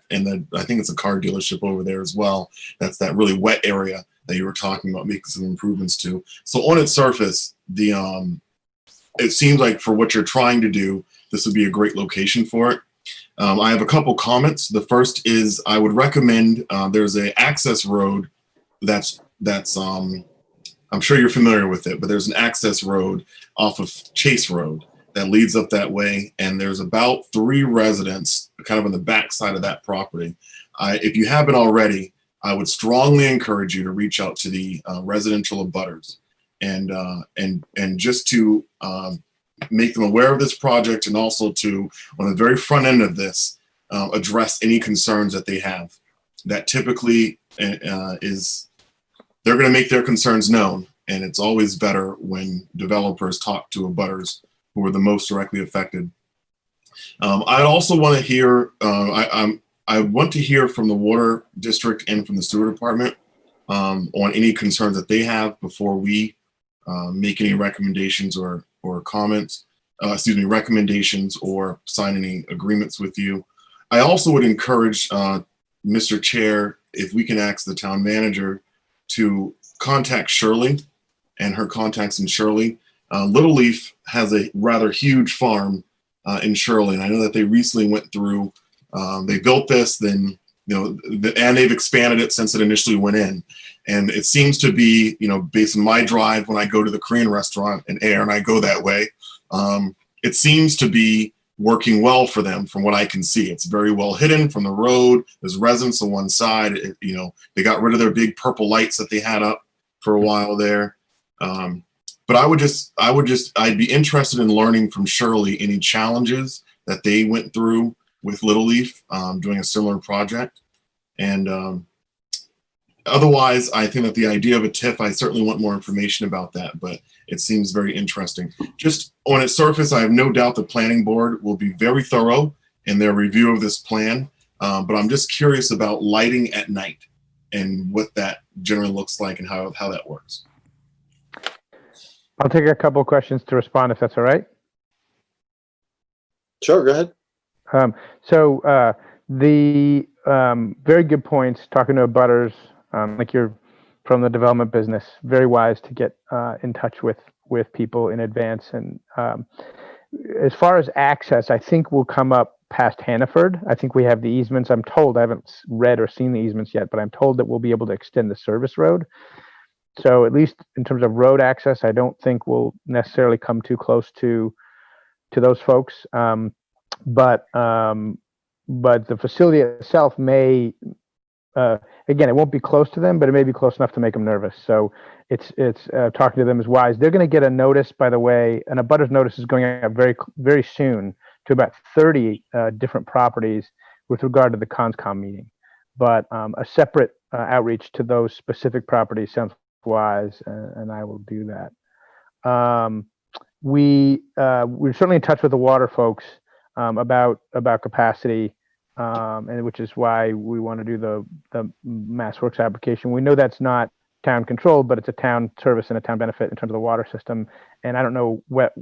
think it's a car dealership over there as well. That's that really wet area that you were talking about making some improvements to. So on its surface, it seems like for what you're trying to do, this would be a great location for it. I have a couple comments. The first is I would recommend there's an access road that's I'm sure you're familiar with it, but there's an access road off of Chase Road that leads up that way, and there's about 3 residents kind of on the back side of that property. If you haven't already, I would strongly encourage you to reach out to the residential abutters and just to make them aware of this project, and also to, on the very front end of this, address any concerns that they have. That typically is, they're going to make their concerns known, and it's always better when developers talk to abutters who are the most directly affected. I also want to hear, I want to hear from the water district and from the sewer department on any concerns that they have before we make any recommendations or comments, recommendations or sign any agreements with you. I also would encourage Mr. Chair, if we can ask the town manager to contact Shirley and her contacts in Shirley. Little Leaf has a rather huge farm in Shirley, and I know that they recently went through, they built this, then, and they've expanded it since it initially went in. And it seems to be, based on my drive when I go to the Korean restaurant in Air, and I go that way, it seems to be working well for them from what I can see. It's very well hidden from the road. There's residents on one side. They got rid of their big purple lights that they had up for a while there. But I'd be interested in learning from Shirley any challenges that they went through with Little Leaf doing a similar project. And otherwise, I think that the idea of a TIF, I certainly want more information about that, but it seems very interesting. Just on its surface, I have no doubt the planning board will be very thorough in their review of this plan, but I'm just curious about lighting at night and what that generally looks like and how that works. I'll take a couple of questions to respond, if that's all right. Sure, go ahead. The very good points, talking to abutters, like you're from the development business, very wise to get in touch with people in advance. And as far as access, I think we'll come up past Hannaford. I think we have the easements. I'm told, I haven't read or seen the easements yet, but I'm told that we'll be able to extend the service road. So at least in terms of road access, I don't think we'll necessarily come too close to those folks. But the facility itself may, again, it won't be close to them, but it may be close enough to make them nervous. So it's talking to them is wise. They're going to get a notice, by the way, and a butters notice is going out very, very soon to about 30 different properties with regard to the CONSCOM meeting. But a separate outreach to those specific properties sounds wise, and I will do that. We're certainly in touch with the water folks about capacity, and which is why we want to do the Massworks application. We know that's not town controlled, but it's a town service and a town benefit in terms of the water system. And I don't know what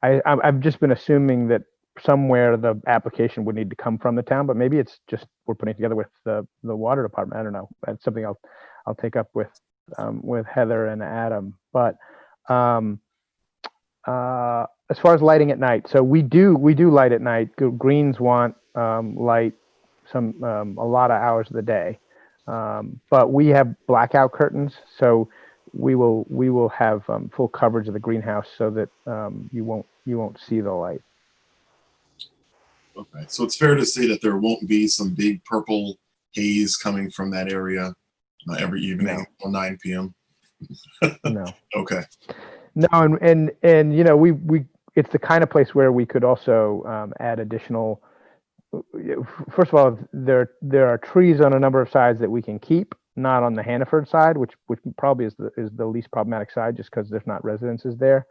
I've just been assuming that somewhere the application would need to come from the town, but maybe it's just we're putting it together with the water department. I don't know. That's something I'll take up with Heather and Adam. But as far as lighting at night, so we do light at night. Greens want light a lot of hours of the day, but we have blackout curtains, so we will have full coverage of the greenhouse so that you won't see the light. Okay, so it's fair to say that there won't be some big purple haze coming from that area every evening till 9 p.m. No. Okay. No, and we it's the kind of place where we could also add additional. First of all, there are trees on a number of sides that we can keep, not on the Hannaford side, which probably is the least problematic side, just because there's not residences there.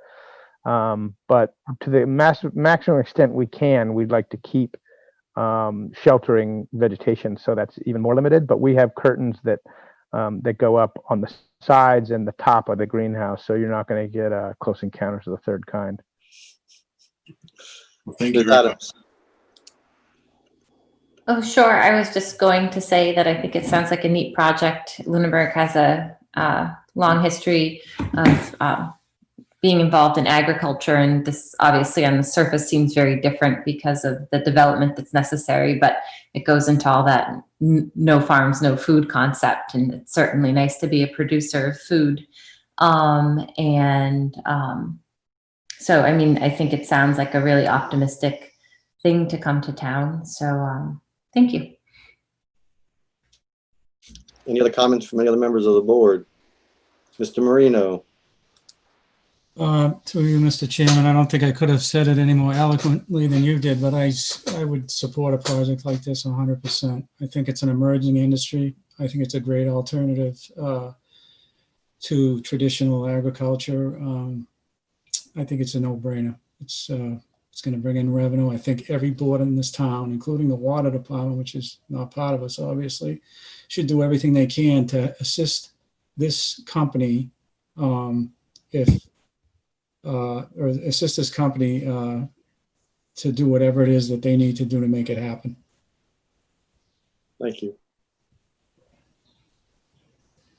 But to the maximum extent we can, we'd like to keep sheltering vegetation, so that's even more limited. But we have curtains that go up on the sides and the top of the greenhouse, so you're not going to get close encounters of the third kind. Well, thank you very much. Oh, sure. I was just going to say that I think it sounds like a neat project. Lunenburg has a long history of being involved in agriculture, and this obviously on the surface seems very different because of the development that's necessary, but it goes into all that no farms, no food concept, and it's certainly nice to be a producer of food. So, I mean, I think it sounds like a really optimistic thing to come to town. So, thank you. Any other comments from any other members of the board? Mr. Marino? To you, Mr. Chairman, I don't think I could have said it any more eloquently than you did, but I would support a project like this 100%. I think it's an emerging industry. I think it's a great alternative to traditional agriculture. I think it's a no-brainer. It's going to bring in revenue. I think every board in this town, including the water department, which is not part of us, obviously, should do everything they can to assist this company or assist this company to do whatever it is that they need to do to make it happen. Thank you.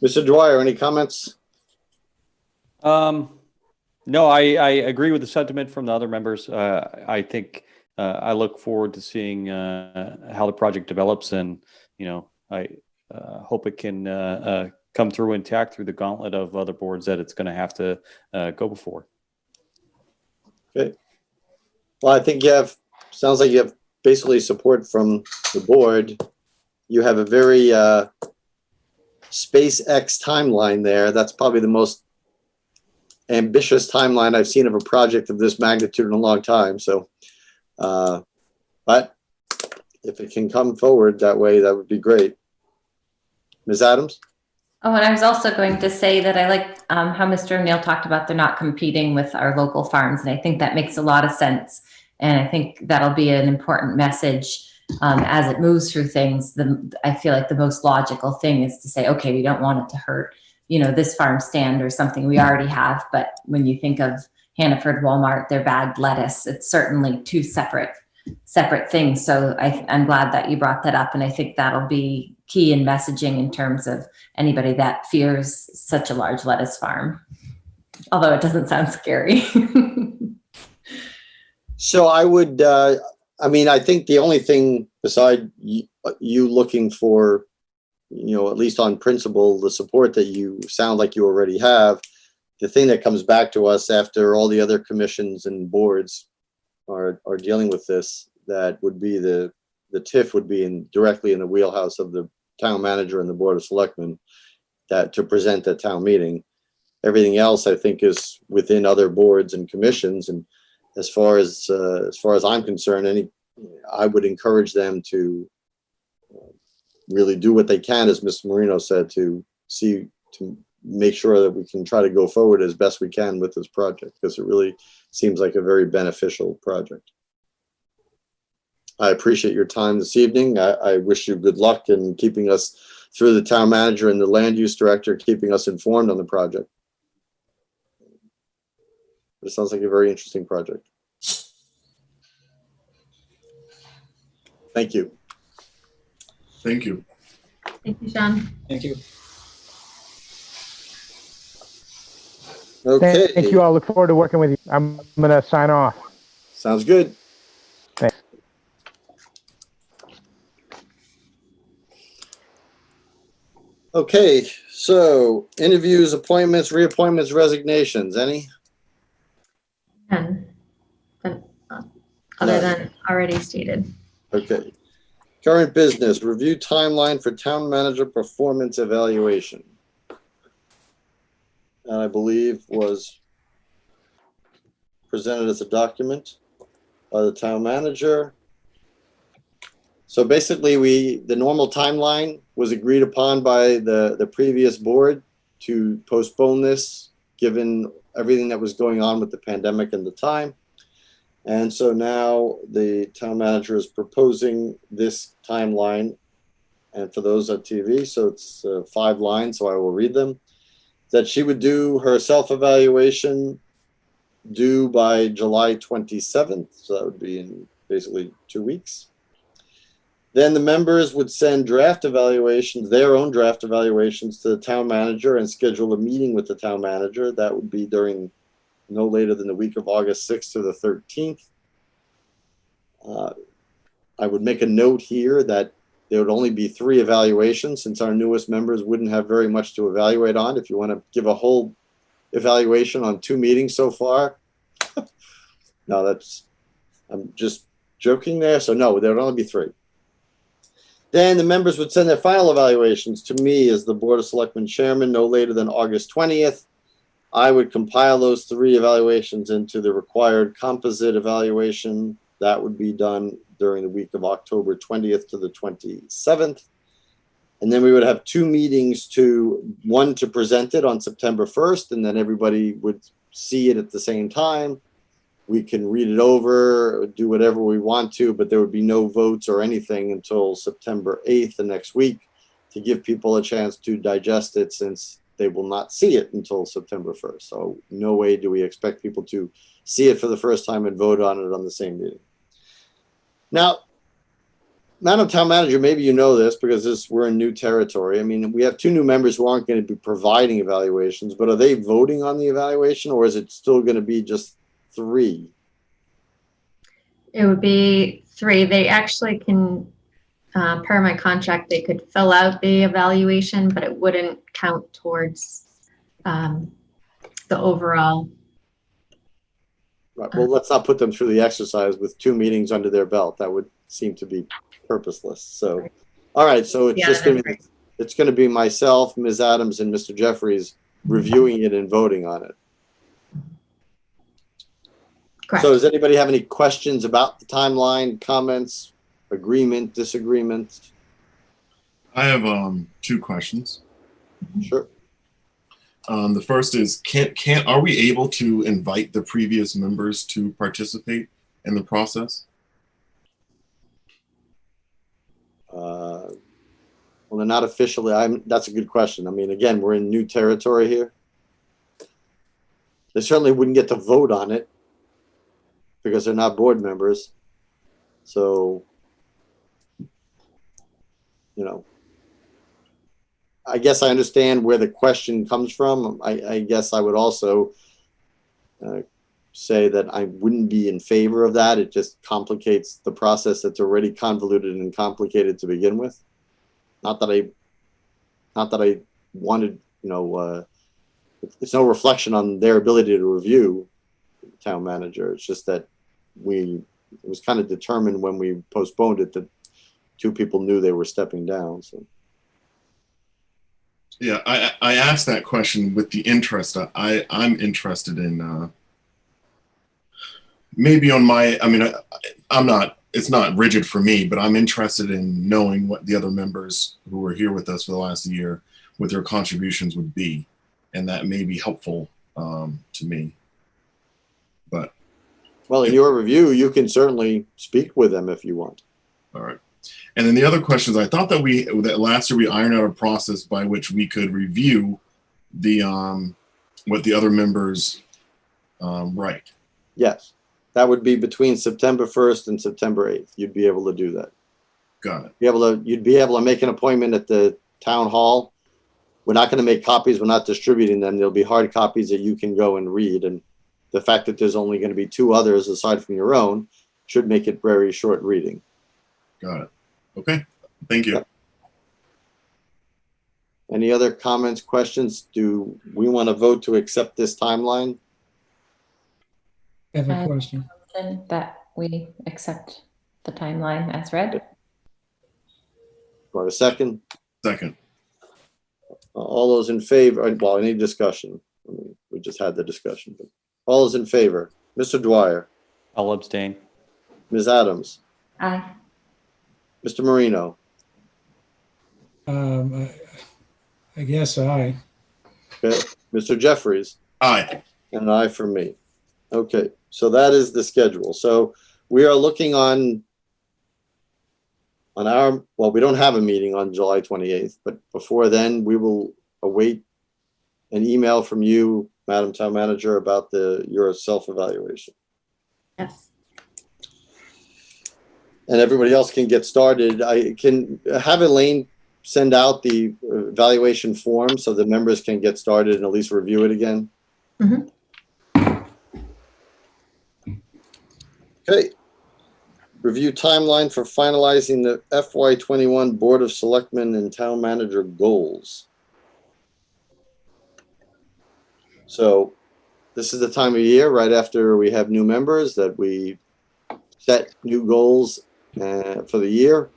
Mr. Dwyer, any comments? No, I agree with the sentiment from the other members. I think I look forward to seeing how the project develops, and I hope it can come through intact through the gauntlet of other boards that it's going to have to go before. Okay. Well, I think sounds like you have basically support from the board. You have a very SpaceX timeline there. That's probably the most ambitious timeline I've seen of a project of this magnitude in a long time. So, but if it can come forward that way, that would be great. Ms. Adams? Oh, and I was also going to say that I like how Mr. O'Neill talked about they're not competing with our local farms. And I think that makes a lot of sense. And I think that'll be an important message as it moves through things. I feel like the most logical thing is to say, okay, we don't want it to hurt, this farm stand or something we already have. But when you think of Hannaford, Walmart, their bagged lettuce, it's certainly two separate things. So I'm glad that you brought that up. And I think that'll be key in messaging in terms of anybody that fears such a large lettuce farm, although it doesn't sound scary. So I would, I think the only thing beside you looking for, at least on principle, the support that you sound like you already have, the thing that comes back to us after all the other commissions and boards are dealing with this, that would be the TIF would be directly in the wheelhouse of the town manager and the board of selectmen that to present at town meeting. Everything else I think is within other boards and commissions. And as far as I'm concerned, I would encourage them to really do what they can, as Mr. Marino said, to make sure that we can try to go forward as best we can with this project, because it really seems like a very beneficial project. I appreciate your time this evening. I wish you good luck in keeping us, through the town manager and the land use director, keeping us informed on the project. It sounds like a very interesting project. Thank you. Thank you. Thank you, Sean. Thank you. Okay. Thank you all. Look forward to working with you. I'm going to sign off. Sounds good. Thanks. Okay, so interviews, appointments, reappointments, resignations, any? None. Other than already stated. Okay. Current business, review timeline for town manager performance evaluation. And I believe was presented as a document by the town manager. So basically the normal timeline was agreed upon by the previous board to postpone this, given everything that was going on with the pandemic and the time. And so now the town manager is proposing this timeline. And for those on TV, so it's 5 lines, so I will read them. That she would do her self-evaluation due by July 27th. So that would be in basically 2 weeks. Then the members would send draft evaluations, their own draft evaluations, to the town manager and schedule a meeting with the town manager. That would be during no later than the week of August 6th to the 13th. I would make a note here that there would only be 3 evaluations, since our newest members wouldn't have very much to evaluate on. If you want to give a whole evaluation on 2 meetings so far, no, I'm just joking there. So no, there would only be 3. Then the members would send their final evaluations to me as the Board of Selectmen Chairman no later than August 20th. I would compile those 3 evaluations into the required composite evaluation. That would be done during the week of October 20th to the 27th. And then we would have 2 meetings, one to present it on September 1st, and then everybody would see it at the same time. We can read it over, do whatever we want to, but there would be no votes or anything until September 8th, the next week, to give people a chance to digest it, since they will not see it until September 1st. So no way do we expect people to see it for the first time and vote on it on the same meeting. Now, Madam Town Manager, maybe you know this because we're in new territory. I mean, we have 2 new members who aren't going to be providing evaluations, but are they voting on the evaluation, or is it still going to be just 3? It would be 3. They actually can, per my contract, they could fill out the evaluation, but it wouldn't count towards the overall. Right. Well, let's not put them through the exercise with 2 meetings under their belt. That would seem to be purposeless. So, all right. So it's just going to be, it's going to be myself, Ms. Adams, and Mr. Jeffries reviewing it and voting on it. Correct. So does anybody have any questions about the timeline, comments, agreement, disagreement? I have 2 questions. Sure. The first is, are we able to invite the previous members to participate in the process? Well, they're not officially. That's a good question. I mean, again, we're in new territory here. They certainly wouldn't get to vote on it because they're not board members. So, you know, I guess I understand where the question comes from. I guess I would also say that I wouldn't be in favor of that. It just complicates the process that's already convoluted and complicated to begin with. Not that I wanted, you know, it's no reflection on their ability to review the town manager. It's just that it was kind of determined when we postponed it that 2 people knew they were stepping down. So. Yeah, I asked that question with the interest. I'm interested in maybe on my, I mean, I'm not, it's not rigid for me, but I'm interested in knowing what the other members who were here with us for the last year, what their contributions would be. And that may be helpful to me. But. Well, in your review, you can certainly speak with them if you want. All right. And then the other questions, I thought that last year we ironed out a process by which we could review the what the other members write. Yes, that would be between September 1st and September 8th. You'd be able to do that. Got it. You'd be able to make an appointment at the town hall. We're not going to make copies. We're not distributing them. There'll be hard copies that you can go and read. And the fact that there's only going to be 2 others aside from your own should make it very short reading. Got it. Okay. Thank you. Yep. Any other comments, questions? Do we want to vote to accept this timeline? I have a question. That we accept the timeline as read. Do I have a second? Second. All those in favor? Well, any discussion? I mean, we just had the discussion. But all those in favor? Mr. Dwyer, I'll abstain. Ms. Adams, Aye. Mr. Marino, I guess aye. okay, Mr. Jeffries, Aye. and an aye for me. Okay, so that is the schedule. So we are looking on our, well, we don't have a meeting on July 28th, but before then, we will await an email from you, Madam Town Manager, about your self-evaluation. Yes. And everybody else can get started. I can have Elaine send out the evaluation form so the members can get started and at least review it again. Mhm. Okay. Review timeline for finalizing the FY21 Board of Selectmen and Town Manager goals. So this is the time of year right after we have new members that we set new goals for the year.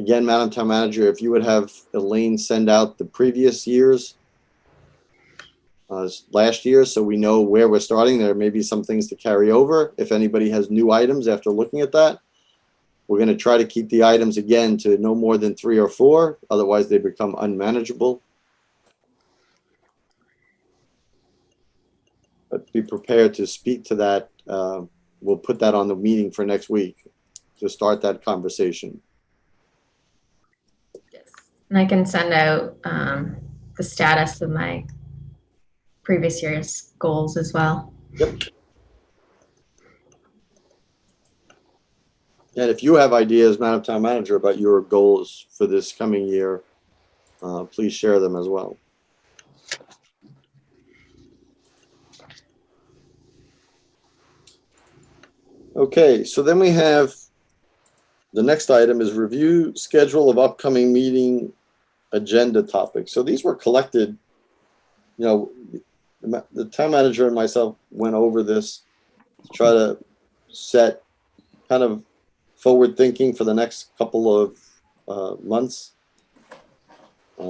Again, Madam Town Manager, if you would have Elaine send out the previous years, last year, so we know where we're starting. There may be some things to carry over. If anybody has new items after looking at that, we're going to try to keep the items again to no more than 3 or 4. Otherwise, they become unmanageable. But be prepared to speak to that. We'll put that on the meeting for next week to start that conversation. Yes. And I can send out the status of my previous year's goals as well. Yep. And if you have ideas, Madam Town Manager, about your goals for this coming year, please share them as well. Okay, so then we have the next item is review schedule of upcoming meeting agenda topics. So these were collected, you know, the town manager and myself went over this to try to set kind of forward thinking for the next couple of months.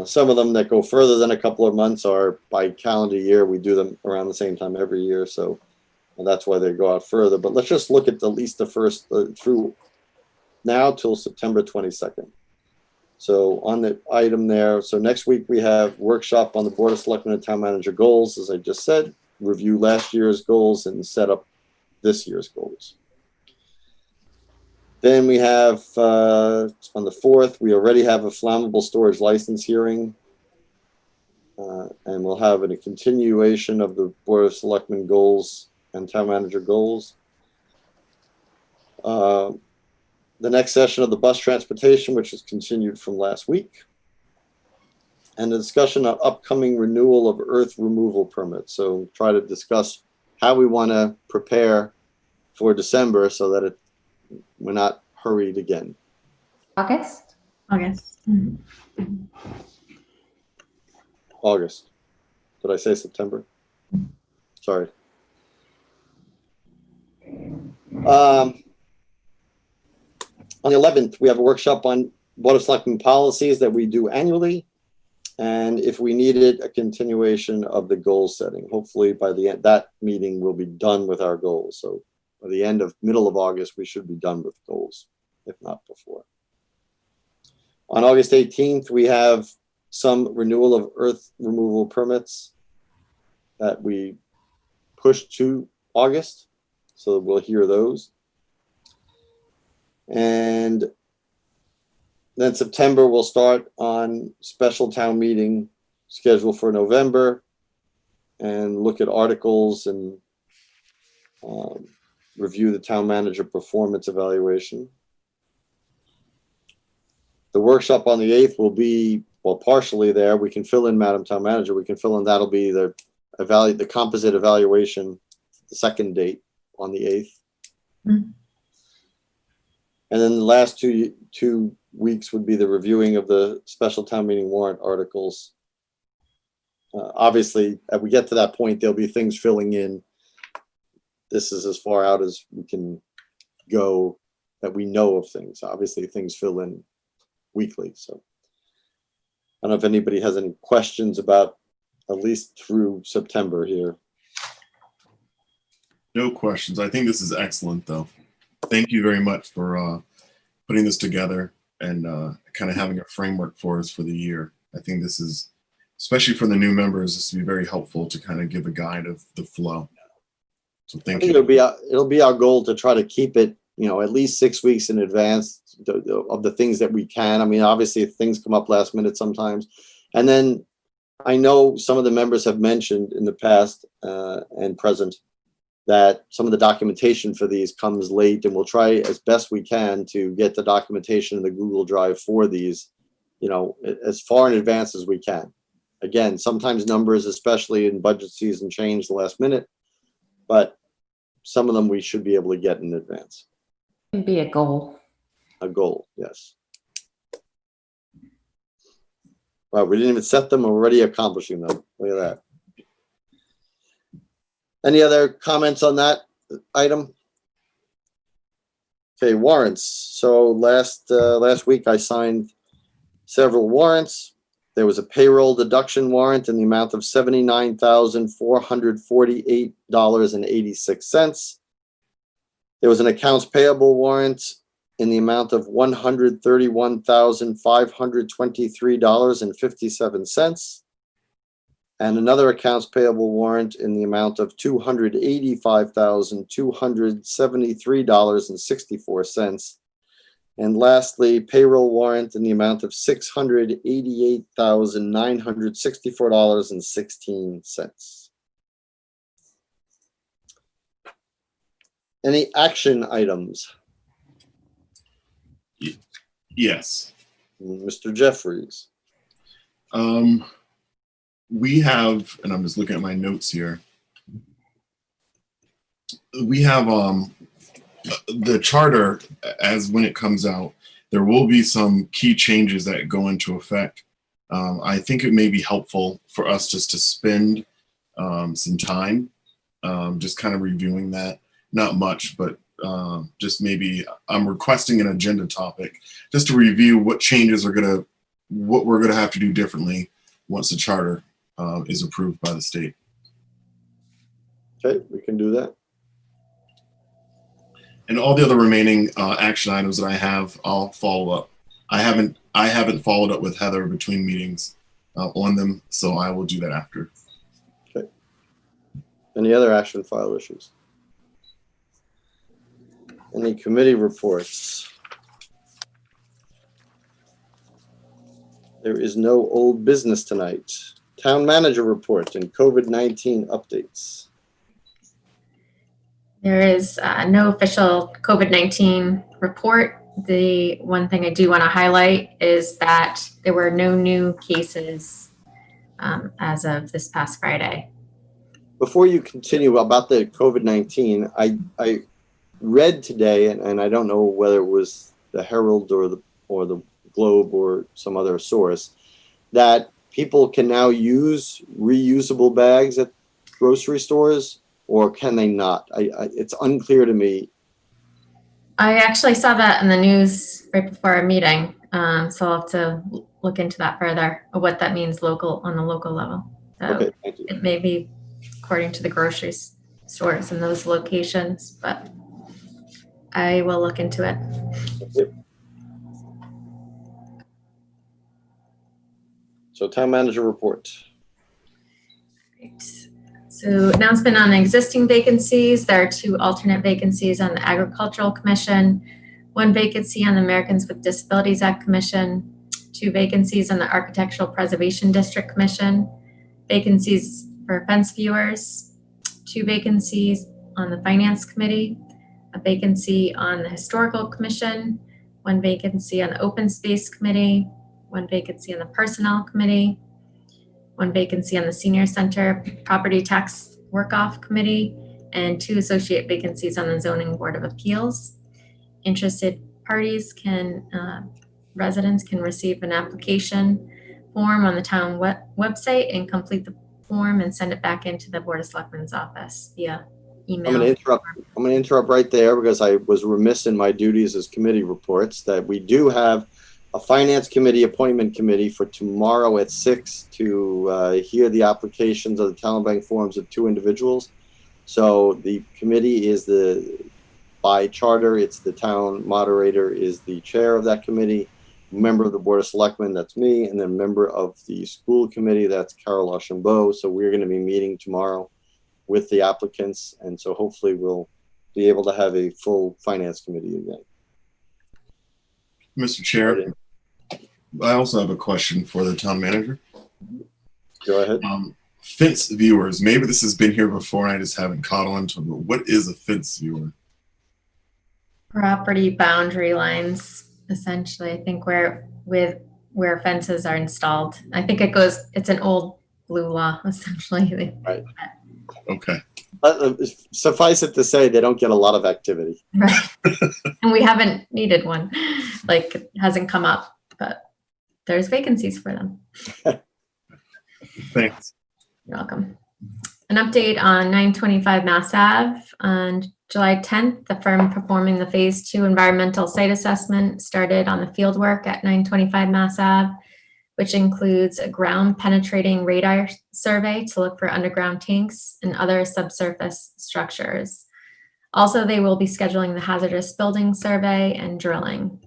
Some of them that go further than a couple of months are by calendar year. We do them around the same time every year, so that's why they go out further. But let's just look at at least the first through now till September 22nd. So on the item there, so next week we have workshop on the Board of Selectmen and Town Manager goals, as I just said, review last year's goals and set up this year's goals. Then we have, on the 4th, we already have a flammable storage license hearing. And we'll have a continuation of the Board of Selectmen goals and Town Manager goals. The next session of the bus transportation, which is continued from last week. And the discussion on upcoming renewal of earth removal permits. So try to discuss how we want to prepare for December so that we're not hurried again. August? August. August. Did I say September? Sorry. On the 11th, we have a workshop on Board of Selectmen policies that we do annually. And if we needed a continuation of the goal setting, hopefully by the end, that meeting will be done with our goals. So by the end of middle of August, we should be done with goals, if not before. On August 18th, we have some renewal of earth removal permits that we pushed to August. So we'll hear those. And then September, we'll start on special town meeting scheduled for November and look at articles and review the town manager performance evaluation. The workshop on the 8th will be, well, partially there. We can fill in Madam Town Manager. We can fill in, that'll be the composite evaluation, the second date on the 8th. Mm-hmm. And then the last two weeks would be the reviewing of the special town meeting warrant articles. Obviously, as we get to that point, there'll be things filling in. This is as far out as we can go that we know of things. Obviously, things fill in weekly. So I don't know if anybody has any questions about at least through September here. No questions. I think this is excellent, though. Thank you very much for putting this together and kind of having a framework for us for the year. I think this is, especially for the new members, this will be very helpful to kind of give a guide of the flow. So thank you. It'll be our goal to try to keep it, at least 6 weeks in advance of the things that we can. I mean, obviously things come up last minute sometimes. And then I know some of the members have mentioned in the past and present that some of the documentation for these comes late, and we'll try as best we can to get the documentation in the Google Drive for these, as far in advance as we can. Again, sometimes numbers, especially in budget season, change the last minute, but some of them we should be able to get in advance. It'd be a goal. A goal, yes. Wow, we didn't even set them, we're already accomplishing them. Look at that. Any other comments on that item? Okay, warrants. So last week I signed several warrants. There was a payroll deduction warrant in the amount of $79,448.86. There was an accounts payable warrant in the amount of $131,523.57. And another accounts payable warrant in the amount of $285,273.64. And lastly, payroll warrant in the amount of $688,964.16. Any action items? Yes. Mr. Jeffries. We have, and I'm just looking at my notes here. We have the charter, as when it comes out, there will be some key changes that go into effect. I think it may be helpful for us just to spend some time just kind of reviewing that. Not much, but just maybe I'm requesting an agenda topic just to review what changes are what we're gonna have to do differently once the charter is approved by the state. Okay, we can do that. And all the other remaining action items that I have, I'll follow up. I haven't followed up with Heather between meetings on them, so I will do that after. Okay. Any other action file issues? Any committee reports? There is no old business tonight. Town manager report and COVID-19 updates. There is no official COVID-19 report. The one thing I do want to highlight is that there were no new cases as of this past Friday. Before you continue about the COVID-19, I read today, and I don't know whether it was the Herald or the Globe or some other source, that people can now use reusable bags at grocery stores, or can they not? It's unclear to me. I actually saw that in the news right before our meeting, so I'll have to look into that further, of what that means on the local level. So Okay, thank you. it may be according to the grocery stores in those locations, but I will look into it. Yep. So town manager report. Great. So announcement on the existing vacancies. There are 2 alternate vacancies on the Agricultural Commission, 1 vacancy on the Americans with Disabilities Act Commission, 2 vacancies on the Architectural Preservation District Commission, vacancies for fence viewers, 2 vacancies on the Finance Committee, a vacancy on the Historical Commission, 1 vacancy on the Open Space Committee, 1 vacancy on the Personnel Committee, 1 vacancy on the Senior Center Property Tax Work-Off Committee, and 2 associate vacancies on the Zoning Board of Appeals. Interested parties residents can receive an application form on the town website and complete the form and send it back into the Board of Selectmen's office via email. I'm going to interrupt right there because I was remiss in my duties as committee reports that we do have a finance committee appointment committee for tomorrow at 6 to hear the applications of the talent bank forms of 2 individuals. So the committee is by charter, it's the town moderator is the chair of that committee, member of the Board of Selectmen, that's me, and then member of the school committee, that's Carol Archambault. So we're going to be meeting tomorrow with the applicants, and so hopefully we'll be able to have a full finance committee again. Mr. Chair, I also have a question for the town manager. Go ahead. Fence viewers, maybe this has been here before and I just haven't caught on to it, but what is a fence viewer? Property boundary lines, essentially, I think where fences are installed. I think it's an old blue law, essentially. Right. Okay. Suffice it to say, they don't get a lot of activity. Right. And we haven't needed one. Like, it hasn't come up, but there's vacancies for them. Thanks. You're welcome. An update on 925 Mass Ave on July 10th, the firm performing the Phase 2 environmental site assessment started on the field work at 925 Mass Ave, which includes a ground penetrating radar survey to look for underground tanks and other subsurface structures. Also, they will be scheduling the hazardous building survey and drilling.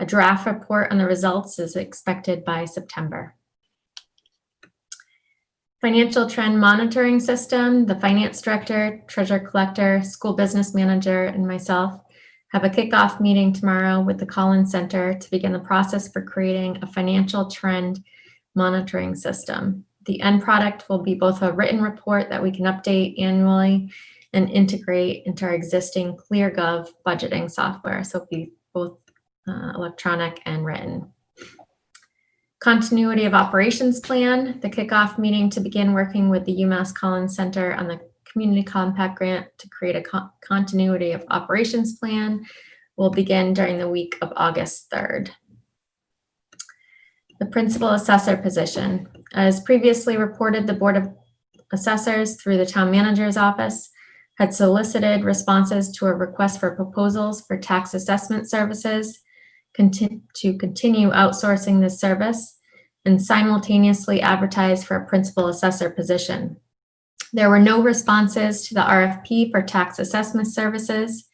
A draft report on the results is expected by September. Financial trend monitoring system, the finance director, treasurer collector, school business manager, and myself have a kickoff meeting tomorrow with the Collins Center to begin the process for creating a financial trend monitoring system. The end product will be both a written report that we can update annually and integrate into our existing ClearGov budgeting software. So it'll be both electronic and written. Continuity of operations plan, the kickoff meeting to begin working with the UMass Collins Center on the Community Compact Grant to create a continuity of operations plan will begin during the week of August 3rd. The principal assessor position. As previously reported, the Board of Assessors through the Town Manager's Office had solicited responses to a request for proposals for tax assessment services to continue outsourcing this service and simultaneously advertise for a principal assessor position. There were no responses to the RFP for tax assessment services,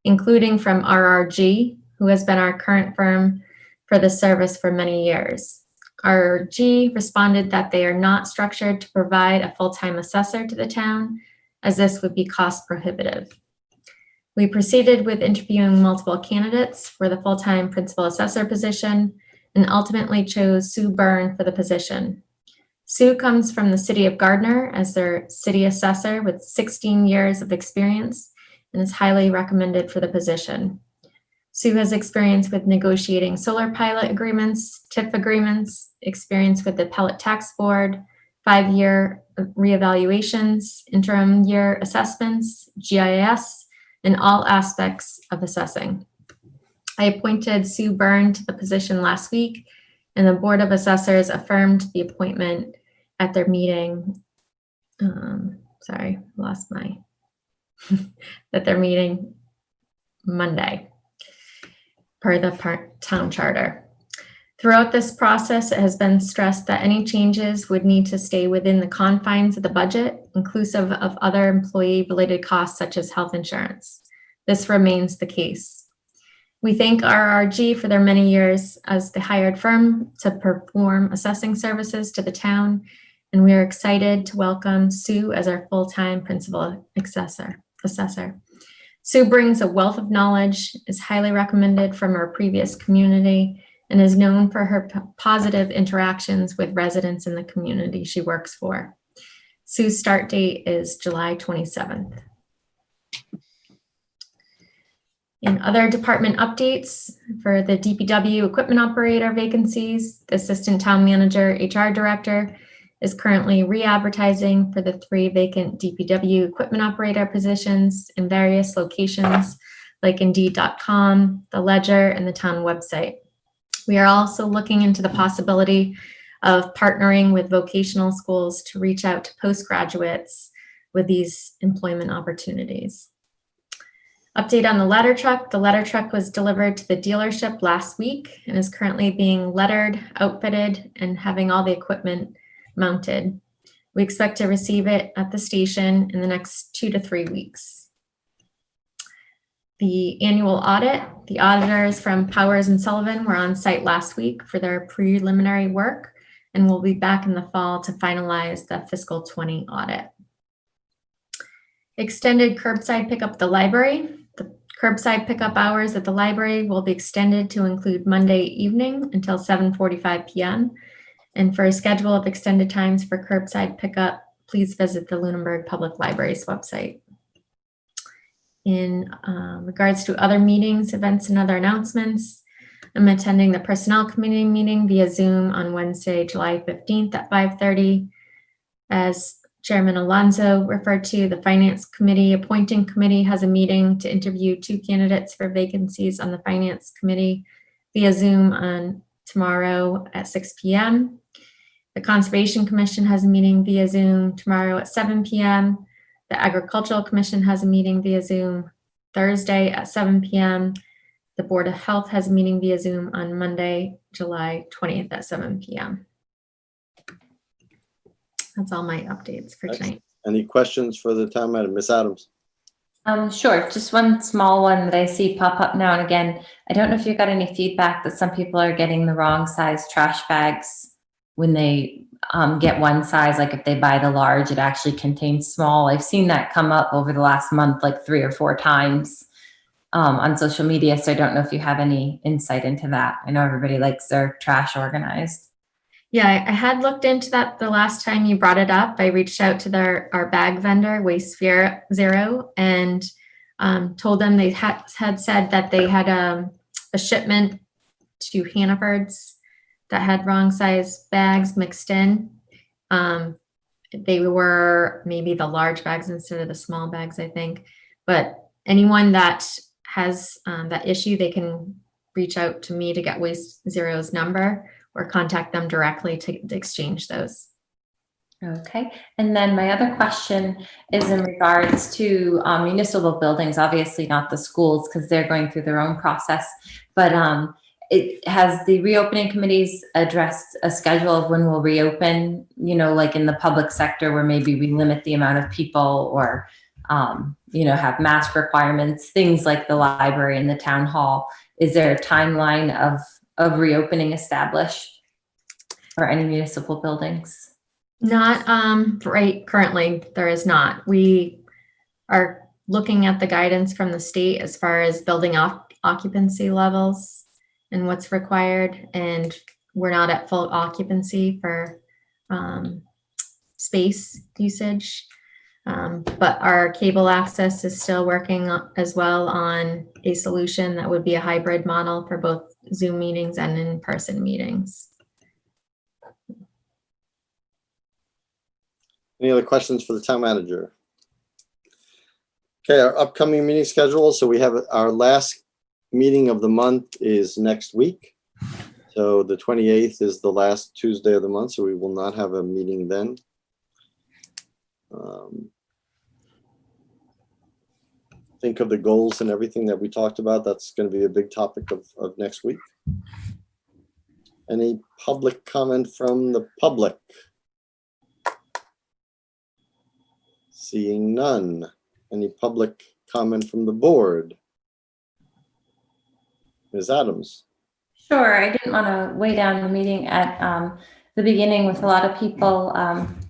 including from RRG, who has been our current firm for the service for many years. RRG responded that they are not structured to provide a full-time assessor to the town, as this would be cost prohibitive. We proceeded with interviewing multiple candidates for the full-time principal assessor position and ultimately chose Sue Byrne for the position. Sue comes from the city of Gardner as their city assessor with 16 years of experience and is highly recommended for the position. Sue has experience with negotiating solar pilot agreements, TIF agreements, experience with the Pellet Tax Board, 5-year reevaluations, interim year assessments, GIS, and all aspects of assessing. I appointed Sue Byrne to the position last week, and the Board of Assessors affirmed the appointment at their meeting. At their meeting Monday, per the town charter. Throughout this process, it has been stressed that any changes would need to stay within the confines of the budget, inclusive of other employee-related costs such as health insurance. This remains the case. We thank RRG for their many years as the hired firm to perform assessing services to the town, and we are excited to welcome Sue as our full-time principal assessor. Sue brings a wealth of knowledge, is highly recommended from our previous community, and is known for her positive interactions with residents in the community she works for. Sue's start date is July 27th. In other department updates for the DPW equipment operator vacancies, the assistant town manager, HR director is currently re-advertising for the 3 vacant DPW equipment operator positions in various locations like Indeed.com, the Ledger, and the town website. We are also looking into the possibility of partnering with vocational schools to reach out to postgraduates with these employment opportunities. Update on the ladder truck. The ladder truck was delivered to the dealership last week and is currently being lettered, outfitted, and having all the equipment mounted. We expect to receive it at the station in the next 2 to 3 weeks. The annual audit. The auditors from Powers and Sullivan were on site last week for their preliminary work and will be back in the fall to finalize the fiscal 20 audit. Extended curbside pickup at the library. The curbside pickup hours at the library will be extended to include Monday evening until 7:45 p.m. And for a schedule of extended times for curbside pickup, please visit the Lunenburg Public Library's website. In regards to other meetings, events, and other announcements, I'm attending the Personnel Committee meeting via Zoom on Wednesday, July 15th at 5:30. As Chairman Alonso referred to, the Finance Committee Appointing Committee has a meeting to interview 2 candidates for vacancies on the Finance Committee via Zoom on tomorrow at 6 p.m. The Conservation Commission has a meeting via Zoom tomorrow at 7 p.m. The Agricultural Commission has a meeting via Zoom Thursday at 7 p.m. The Board of Health has a meeting via Zoom on Monday, July 20th at 7 p.m. That's all my updates for tonight. Any questions for the town manager, Ms. Adams? Sure. Just one small one that I see pop up now and again. I don't know if you got any feedback that some people are getting the wrong size trash bags when they get one size, like if they buy the large, it actually contains small. I've seen that come up over the last month, like 3 or 4 times on social media. So I don't know if you have any insight into that. I know everybody likes their trash organized. Yeah, I had looked into that the last time you brought it up. I reached out to our bag vendor, Waste Zero, and told them they had said that they had a shipment to Hannaford's that had wrong size bags mixed in. They were maybe the large bags instead of the small bags, I think. But anyone that has that issue, they can reach out to me to get Waste Zero's number or contact them directly to exchange those. Okay. And then my other question is in regards to municipal buildings, obviously not the schools because they're going through their own process, but it has the reopening committees addressed a schedule of when we'll reopen, like in the public sector where maybe we limit the amount of people or, have mask requirements, things like the library and the town hall. Is there a timeline of reopening established for any municipal buildings? Not right currently, there is not. We are looking at the guidance from the state as far as building occupancy levels and what's required, and we're not at full occupancy for space usage. But our cable access is still working as well on a solution that would be a hybrid model for both Zoom meetings and in-person meetings. Any other questions for the town manager? Okay, our upcoming meeting schedule. So we have our last meeting of the month is next week. So the 28th is the last Tuesday of the month, so we will not have a meeting then. Think of the goals and everything that we talked about. That's going to be a big topic of next week. Any public comment from the public? Seeing none. Any public comment from the board? Ms. Adams? Sure. I didn't want to weigh down the meeting at the beginning with a lot of people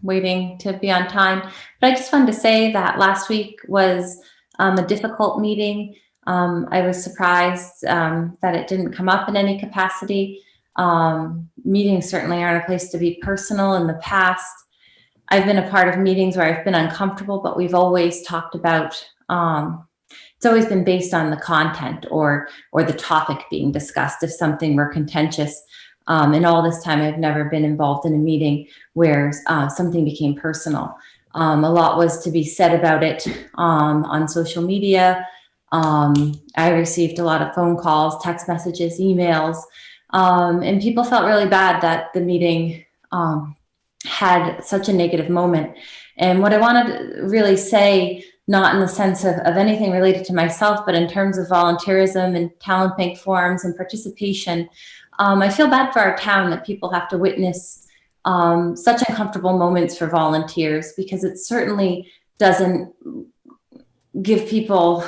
waiting to be on time. But I just wanted to say that last week was a difficult meeting. I was surprised that it didn't come up in any capacity. Meetings certainly aren't a place to be personal. In the past, I've been a part of meetings where I've been uncomfortable, but we've always talked about, it's always been based on the content or the topic being discussed if something were contentious. And all this time, I've never been involved in a meeting where something became personal. A lot was to be said about it on social media. I received a lot of phone calls, text messages, emails, and people felt really bad that the meeting had such a negative moment. And what I wanted to really say, not in the sense of anything related to myself, but in terms of volunteerism and talent bank forums and participation, I feel bad for our town that people have to witness such uncomfortable moments for volunteers, because it certainly doesn't give people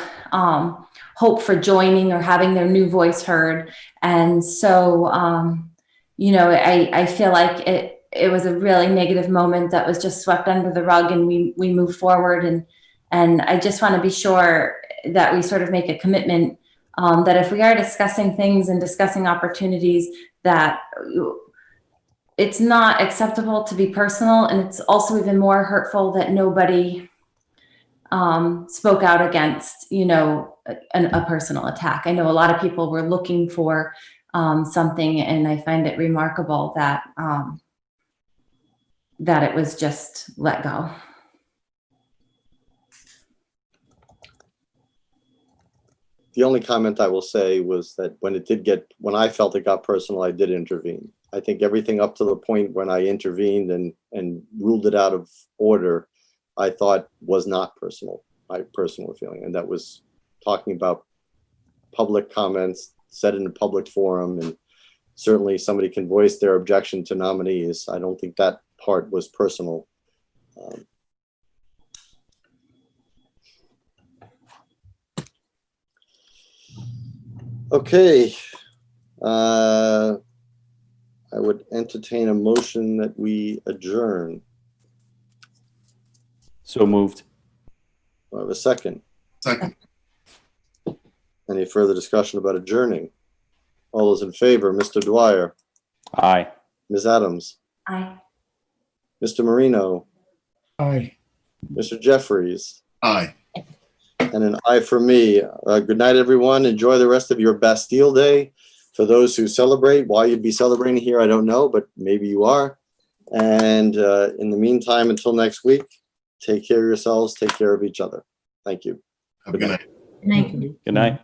hope for joining or having their new voice heard. And so, I feel like it was a really negative moment that was just swept under the rug, and we moved forward. And I just want to be sure that we sort of make a commitment that if we are discussing things and discussing opportunities, that it's not acceptable to be personal. And it's also even more hurtful that nobody spoke out against, a personal attack. I know a lot of people were looking for something, and I find it remarkable that that it was just let go. The only comment I will say was that when I felt it got personal, I did intervene. I think everything up to the point when I intervened and ruled it out of order, I thought was not personal, my personal feeling. And that was talking about public comments said in a public forum, and certainly somebody can voice their objection to nominees. I don't think that part was personal. Okay. I would entertain a motion that we adjourn. So moved. Do I have a second? Second. Any further discussion about adjourning? All those in favor, Mr. Dwyer, Aye. Ms. Adams, Aye. Mr. Marino, Aye. Mr. Jeffries, Aye. and an aye for me. Good night, everyone. Enjoy the rest of your Bastille Day. For those who celebrate, why you'd be celebrating here, I don't know, but maybe you are. And in the meantime, until next week, take care of yourselves, take care of each other. Thank you. Have a good night. Good night. Good night.